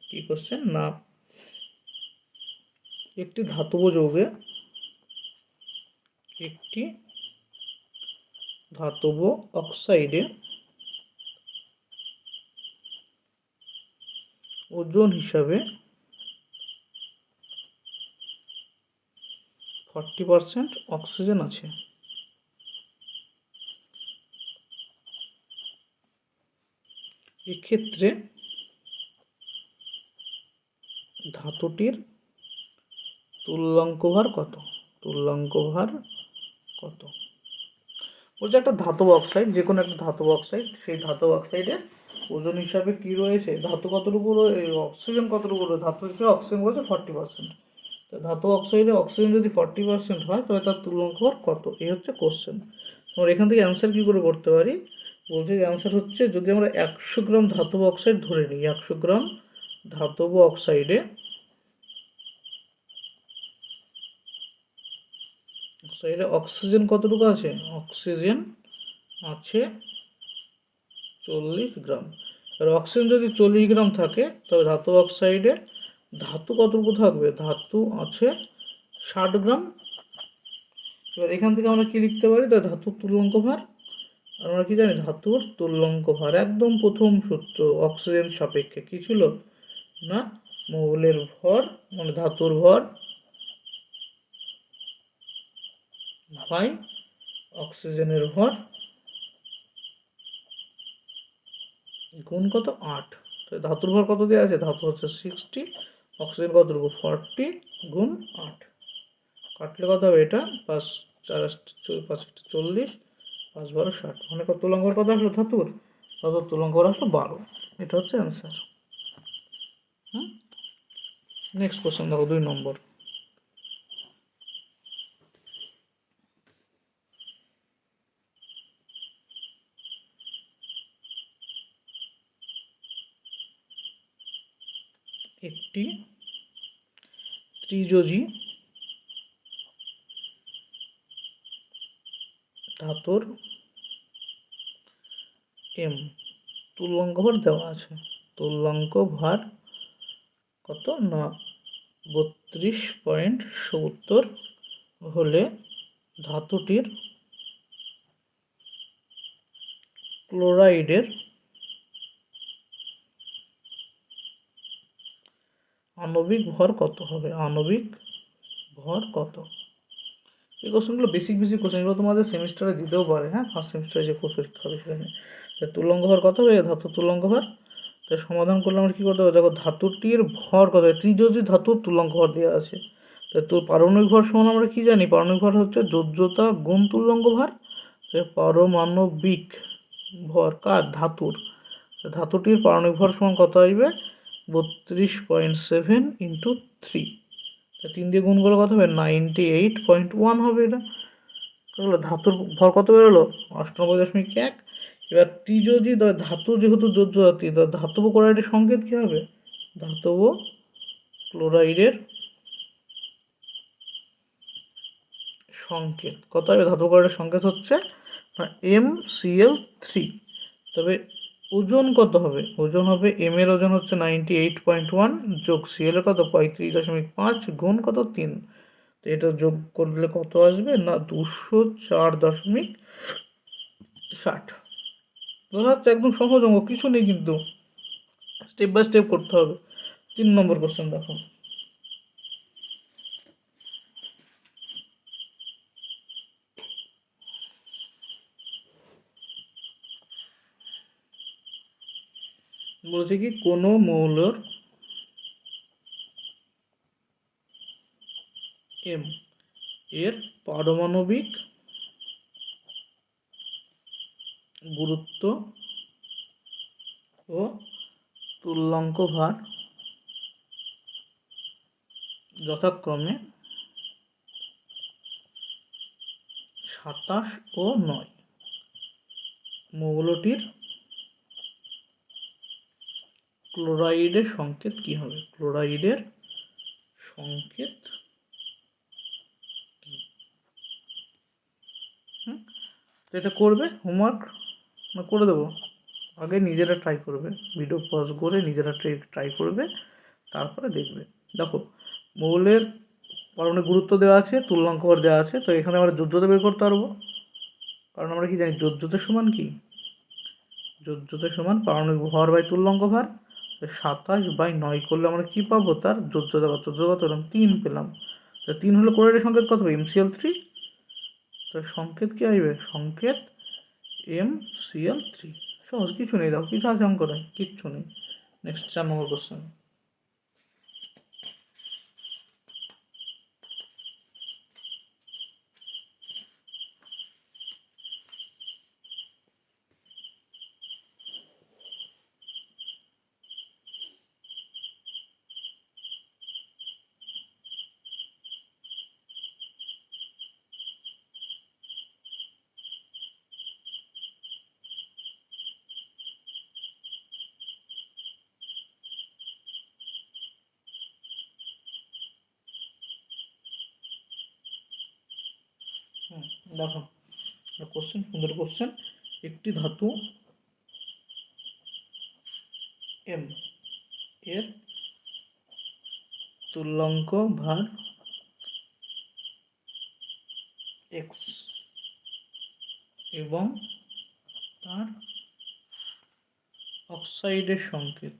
কি কোশ্চেন না, একটি ধাতব যৌগে ধাতব অক্সাইডে ওজন হিসাবে 40% অক্সিজেন আছে। এক্ষেত্রে ধাতুটির তুল্যাঙ্ক ভার কত, বলছে একটা ধাতব অক্সাইড, যে কোনো একটা ধাতব অক্সাইড, সেই ধাতব অক্সাইডের ওজন হিসাবে কি রয়েছে, ধাতু কতটুকু, অক্সিজেন কতটুকু রয়েছে, ধাতু হিসেবে অক্সিজেন রয়েছে 40%। তো ধাতু অক্সাইডে অক্সিজেন যদি 40% হয় তবে তার তুল্যাঙ্ক ভার কত, এই হচ্ছে কোশ্চেন। আমরা এখান থেকে অ্যান্সার কী করে করতে পারি, বলছে অ্যান্সার হচ্ছে যদি আমরা 100 গ্রাম ধাতব অক্সাইড ধরে নিই, 100 গ্রাম ধাতব অক্সাইডে অক্সিজেন কতটুকু আছে, অক্সিজেন আছে 40 গ্রাম। আর অক্সিজেন যদি 40 গ্রাম থাকে তবে ধাতব অক্সাইডে ধাতু কতটুকু থাকবে, ধাতু আছে 60 গ্রাম। এবার এখান থেকে আমরা কি লিখতে পারি, তো ধাতুর তুল্যাঙ্ক ভার, আমরা কি জানি ধাতুর তুল্যাঙ্ক ভার, একদম প্রথম সূত্র অক্সিজেন সাপেক্ষে কি ছিল না, মৌলের ভর মানে ধাতুর ভর বাই অক্সিজেনের ভর গুণ কত 8। তো ধাতুর ভর কত দেওয়া আছে, ধাতু হচ্ছে 60, অক্সিজেন কতটুকু 40 গুণ 8, কাটলে কত হবে, এটা 5 4 5 40 5 12 60, মানে কত তুল্যাঙ্ক ভার কত আসলো ধাতুর, তুল্যাঙ্ক ভার আসলো 12। এটা হচ্ছে অ্যান্সার। নেক্সট কোশ্চেন দেখো 2 নম্বর, একটি ত্রিযোজী ধাতুর এম তুল্যাঙ্ক ভার দেওয়া আছে, তুল্যাঙ্ক ভার কত না 32.70 হলে ধাতুটির ক্লোরাইডের আণবিক ভর কত হবে, আণবিক ভর কত। এই কোশ্চেনগুলো বেসিক কোশ্চেন, এগুলো তোমাদের সেমিস্টারে দিতেও পারে, হ্যাঁ ফার্স্ট সেমিস্টারে যে পরীক্ষা হবে সেখানে। তুল্যাঙ্ক ভর কত হবে, ধাতুর তুল্যাঙ্ক ভর, তাই সমাধান করলে আমরা কী করতে হবে, দেখো ধাতুটির ভর কত, ত্রিযোজী ধাতুর তুল্যাঙ্ক ভর দেওয়া আছে। তাই তো পারমাণবিক ভর সমান আমরা কী জানি, পারমাণবিক ভর হচ্ছে যোজ্যতা গুণ তুল্যাঙ্ক ভর। পারমাণবিক ভর কার, ধাতুর, ধাতুটির পারমাণবিক ভর সমান কত আসবে 32.7 ইন্টু 3, 3 দিয়ে গুণ করলে কত হবে? 98.1 হবে। এটা তাহলে ধাতুর ভর কত বেরোলো? 98.1। এবার ত্রিযোজী ধাতু যেহেতু যোজ্য জাতি, ধাতব ক্লোরাইডের সংকেত কী হবে? ধাতব ক্লোরাইডের সংকেত কত হবে? ধাতব ক্লোরাইডের সংকেত হচ্ছে MCl3। তবে ওজন কত হবে? ওজন হবে, এম এর ওজন হচ্ছে 98.1 যোগ সিএল এর কত 35.5 গুণ কত 3। তো এটা যোগ করলে কত আসবে না 204.60। বোঝা যাচ্ছে? একদম সহজ অঙ্ক, কিছু নেই, কিন্তু স্টেপ বাই স্টেপ করতে হবে। 3 নম্বর কোশ্চেন দেখো। বলছে কি কোনো মৌলর এম এর পারমাণবিক গুরুত্ব ও তুল্যাঙ্ক ভার যথাক্রমে 27 ও 9। মৌলটির ক্লোরাইডের সংকেত কি হবে? ক্লোরাইডের সংকেত কি? তো এটা করবে, হোমওয়ার্ক না করে দেবো? আগে নিজেরা ট্রাই করবে, ভিডিও পজ করে নিজেরা ট্রাই করবে, তারপরে দেখবে। দেখো, মৌলের পারমাণবিক গুরুত্ব দেওয়া আছে, তুল্যাঙ্ক ভার দেওয়া আছে। তো এখানে আমরা যোজ্যতা বের করতে পারবো, কারণ আমরা কি জানি যোজ্যতার সমান কি? যোজ্যতার সমান পারমাণবিক ভর বাই তুল্যাঙ্ক ভার। 27/9 করলে আমরা কি পাবো? তার যোজ্যতা কত? যোজ্যতা পেলাম 3 পেলাম। তো 3 হলে ক্লোরাইডের সংকেত কত হবে? MCl3। তো সংকেত কি আসবে? সংকেত MCl3। সহজ, কিছু নেই, দেখো কিছু আছে অঙ্কটা? কিচ্ছু নেই। নেক্সট 4 নম্বর কোশ্চেন। দেখো কোশ্চেন, সুন্দর কোশ্চেন। একটি ধাতু এম এর তুল্যাঙ্ক ভার x এবং তার অক্সাইডের সংকেত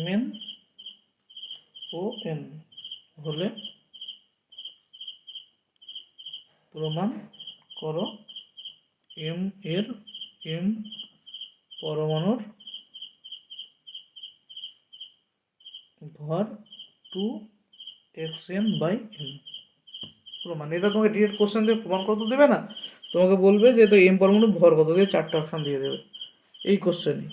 Mn ও n হলে প্রমাণ করো m পরমাণুর ভর 2xn/m। প্রমাণ, এটা তোমাকে ডিরেক্ট কোশ্চেন দিয়ে প্রমাণ করতে দেবে না, তোমাকে বলবে যে তো এম পরমাণুর ভর কত দিয়ে 4টে অপশান দিয়ে দেবে এই কোশ্চেনে।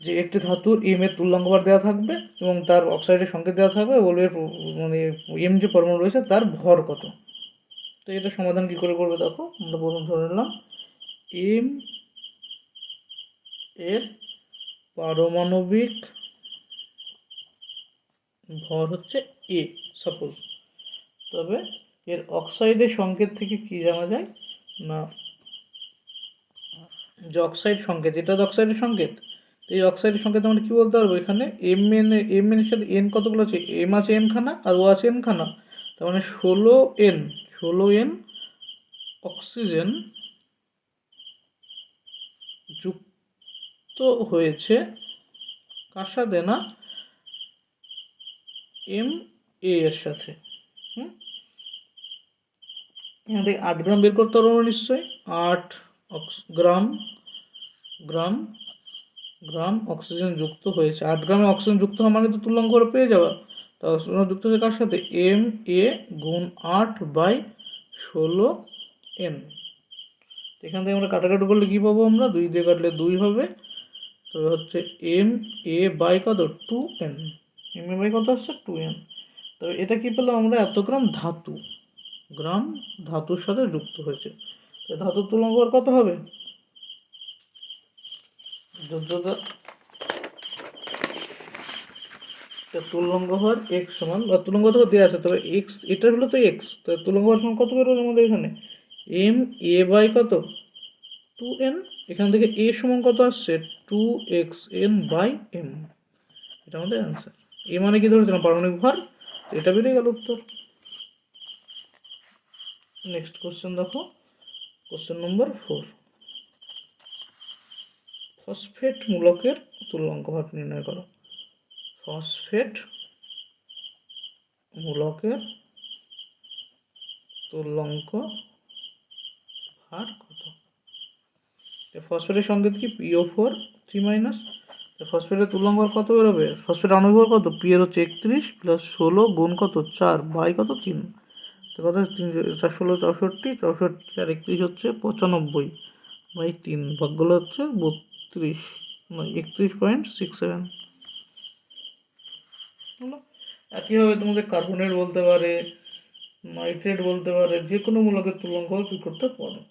যে একটি ধাতুর এম এর তুল্যাঙ্ক ভার দেওয়া থাকবে এবং তার অক্সাইডের সংকেত দেওয়া থাকবে, বলবে মানে এম যে পরমাণু রয়েছে তার ভর কত। তো এটা সমাধান কী করে করবে? দেখো, আমরা প্রথম ধরে নিলাম এম এর পারমাণবিক ভর হচ্ছে এ সাপোজ। তবে এর অক্সাইডের সংকেত থেকে কি জানা যায় না, যে অক্সাইড সংকেত, এটা তো অক্সাইডের সংকেত। তো এই অক্সাইডের সংকেত আমরা কী বলতে পারবো? এখানে এম এর সাথে এন কতগুলো আছে? এম আছে এন খানা আর ও আছে এন খানা, তার মানে 16n অক্সিজেন যুক্ত হয়েছে কার সাথে না এম এর সাথে। এখান থেকে 8 গ্রাম বের করতে পারবো নিশ্চয়ই। 8 গ্রাম অক্সিজেন যুক্ত হয়েছে। 8 গ্রামে অক্সিজেন যুক্ত হওয়া মানে তো তুল্যাঙ্ক করে পেয়ে যাওয়া। তা যুক্ত হয়েছে কার সাথে? এম এ গুণ 8/16n। এখান থেকে আমরা কাটাকাটি করলে কী পাবো, আমরা 2 দিয়ে কাটলে 2 হবে। তবে হচ্ছে এম এ বাই কত 2n, এম এ বাই কত আসছে 2n। তবে এটা কী পেলাম আমরা, এত গ্রাম ধাতু, গ্রাম ধাতুর সাথে যুক্ত হয়েছে। তো ধাতুর তুলনাঙ্ক ভর কত হবে, যোজ্যতা তুলনাঙ্ক ভর এক্স সমান, বা তুলনাঙ্ক ভর দেওয়া আছে, তবে এক্স এটা হলো তো এক্স, তো তুলনাঙ্ক ভর সমান কত বেরোবে আমাদের এখানে, এম এ বাই কত 2n। এখান থেকে এ সমান কত আসছে 2xn বাই এম, এটা আমাদের অ্যান্সার। এ মানে কি ধরেছিলাম পারমাণবিক ভর, এটা বেরিয়ে গেল উত্তর। নেক্সট কোশ্চেন দেখো, কোশ্চেন নম্বর 4, ফসফেট মূলকের তুল্যাঙ্ক ভর নির্ণয় করো। ফসফেট মূলকের তুল্যাঙ্ক ভার কত। ফসফেটের সংকেত কি PO4 3 ফসফেটের তুল্যাঙ্ক ভর কত বেরোবে, ফসফেটের আণবিক ভর কত, পি এর হচ্ছে 31 প্লাস 16 গুণ কত 4 বাই কত 3, তো কত 3 4 16 64, 64 আর 31 হচ্ছে 95 বাই 3, ভাগগুলো হচ্ছে 32 31.67 হলো। একইভাবে তোমাদের কার্বনেট বলতে পারে, নাইট্রেট বলতে পারে, যে কোনো মূলকের তুল্যাঙ্ক কি করতে পারে।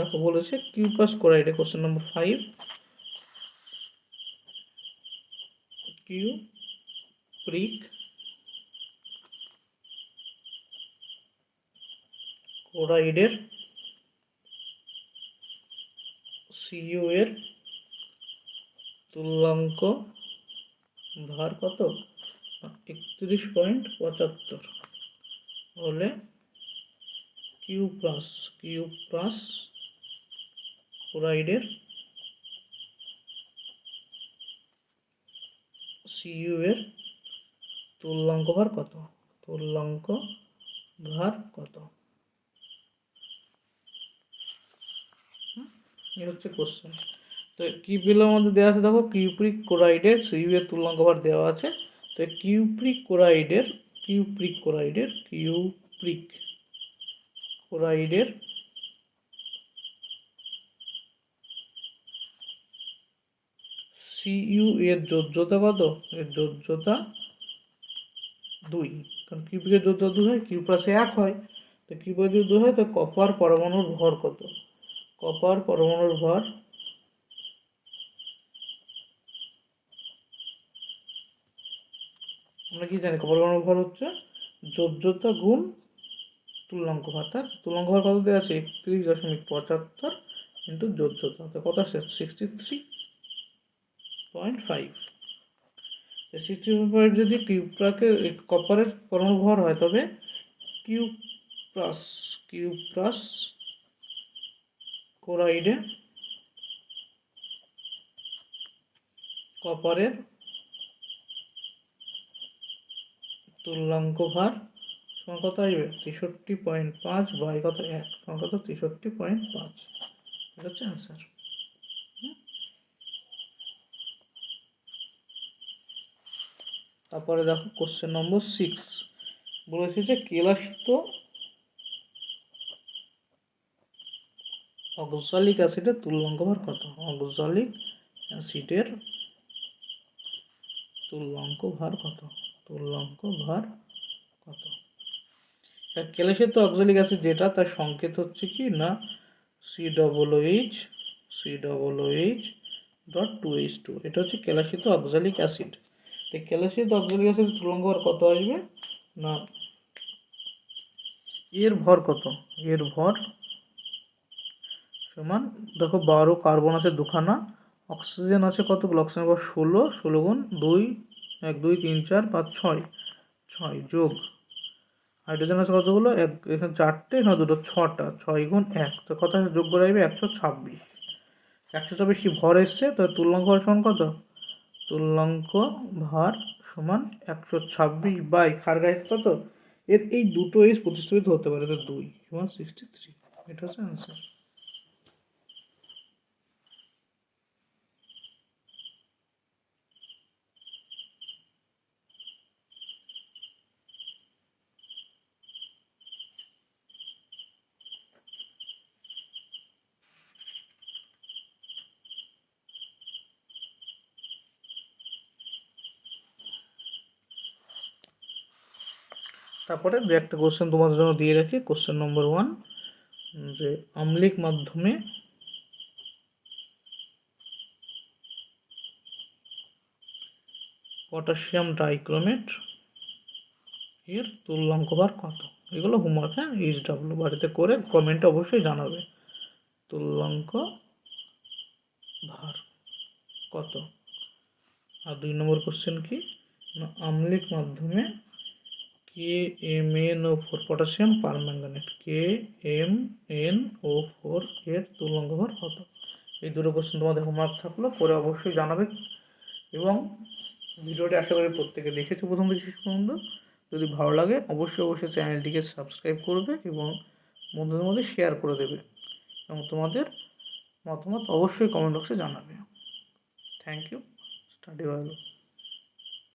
দেখো বলেছে কিউপাস ক্লোরাইডে, কোশ্চেন নম্বর 5, কিউপ্রিক ক্লোরাইডের সিইউ এর তুল্যাঙ্ক ভার কত 31.75 হলে কিউপ্রাস ক্লোরাইডের সিইউ এর তুল্যাঙ্ক ভার কত, তুল্যাঙ্ক ভার কত, এই হচ্ছে কোশ্চেন। তো কি পেলাম আমাদের দেওয়া আছে, দেখো কিউপ্রিক ক্লোরাইডের সিইউ এর তুল্যাঙ্ক ভার দেওয়া আছে। তো কিউপ্রিক ক্লোরাইডের সিইউ এর যোজ্যতা কত, এর যোজ্যতা 2, কারণ কিউপ্রিকের যোজ্যতা 2 হয়, কিউ প্লাসে 1 হয়, তো কিউপ্রিক যদি 2 হয় তো কপার পরমাণুর ভর কত, কপার পরমাণুর ভর আমরা কি জানি, কপার পরমাণুর ভর হচ্ছে যোজ্যতা গুণ তুল্যাঙ্ক ভর, তার তুল্যাঙ্ক ভর কত দেওয়া আছে 31.75 ইন্টু যোজ্যতা, তো কত আসছে 63.5। 63.5 যদি কিউপ্রাকে কপারের পরমাণু ভর হয়, তবে কিউপ্রাস ক্লোরাইডে কপারের তুল্যাঙ্ক ভার সমান কত আসবে 63.5 বাই কত 1 সমান কত 63.5, এটা হচ্ছে অ্যান্সার। তারপরে দেখো কোশ্চেন নম্বর 6, বলেছে যে কেলাসিত অক্সালিক অ্যাসিডের তুল্যাঙ্ক ভার কত, অক্সালিক অ্যাসিডের তুল্যাঙ্ক ভার কত, কেলাসিত অক্সালিক অ্যাসিড যেটা, তার সংকেত হচ্ছে কি না COOH.2H2, এটা হচ্ছে কেলাসিত অক্সালিক অ্যাসিড। তো কেলাসিত অক্সালিক অ্যাসিডের তুল্যাঙ্ক ভর কত আসবে না, এর ভর কত, এর ভর সমান, দেখো 12 কার্বন আছে দুখানা, অক্সিজেন আছে কতগুলো, অক্সিজেন ভর 16 গুণ 2 1 2 3 4 5 6 যোগ হাইড্রোজেন আছে কতগুলো, এখানে 4টে, এখানে 2টো, 6টা, 6 গুণ 1, তো কত আছে যোগ করে আসবে 126 কি ভর এসছে, তো তুল্যাঙ্ক ভর সমান কত, তুল্যাঙ্ক ভার সমান 126 বাই খার গায়ে কত, এর এই দুটো এস প্রতিস্থাপিত হতে পারে, তো 2 সমান 63, এটা হচ্ছে অ্যান্সার। তারপরে দু একটা কোশ্চেন তোমাদের জন্য দিয়ে রাখি। কোশ্চেন নম্বর 1, যে আম্লিক মাধ্যমে পটাশিয়াম ডাইক্রোমেট এর তুল্যাঙ্ক ভার কত? এগুলো হোমওয়ার্ক, হ্যাঁ, HW বাড়িতে করে কমেন্টে অবশ্যই জানাবে তুল্যাঙ্ক ভার কত। আর 2 নম্বর কোশ্চেন কি না, আম্লিক মাধ্যমে KMnO4 পটাশিয়াম পারম্যাঙ্গানেট KMnO4 এর তুল্যাঙ্ক ভার কত? এই দুটো কোশ্চেন তোমাদের হোমওয়ার্ক থাকলো, করে অবশ্যই জানাবে। এবং ভিডিওটি আশা করি প্রত্যেকে দেখেছো প্রথম থেকে শেষ পর্যন্ত। যদি ভালো লাগে অবশ্যই চ্যানেলটিকে সাবস্ক্রাইব করবে এবং বন্ধুদের মধ্যে শেয়ার করে দেবে এবং তোমাদের মতামত অবশ্যই কমেন্ট বক্সে জানাবে। Thank you. Study well.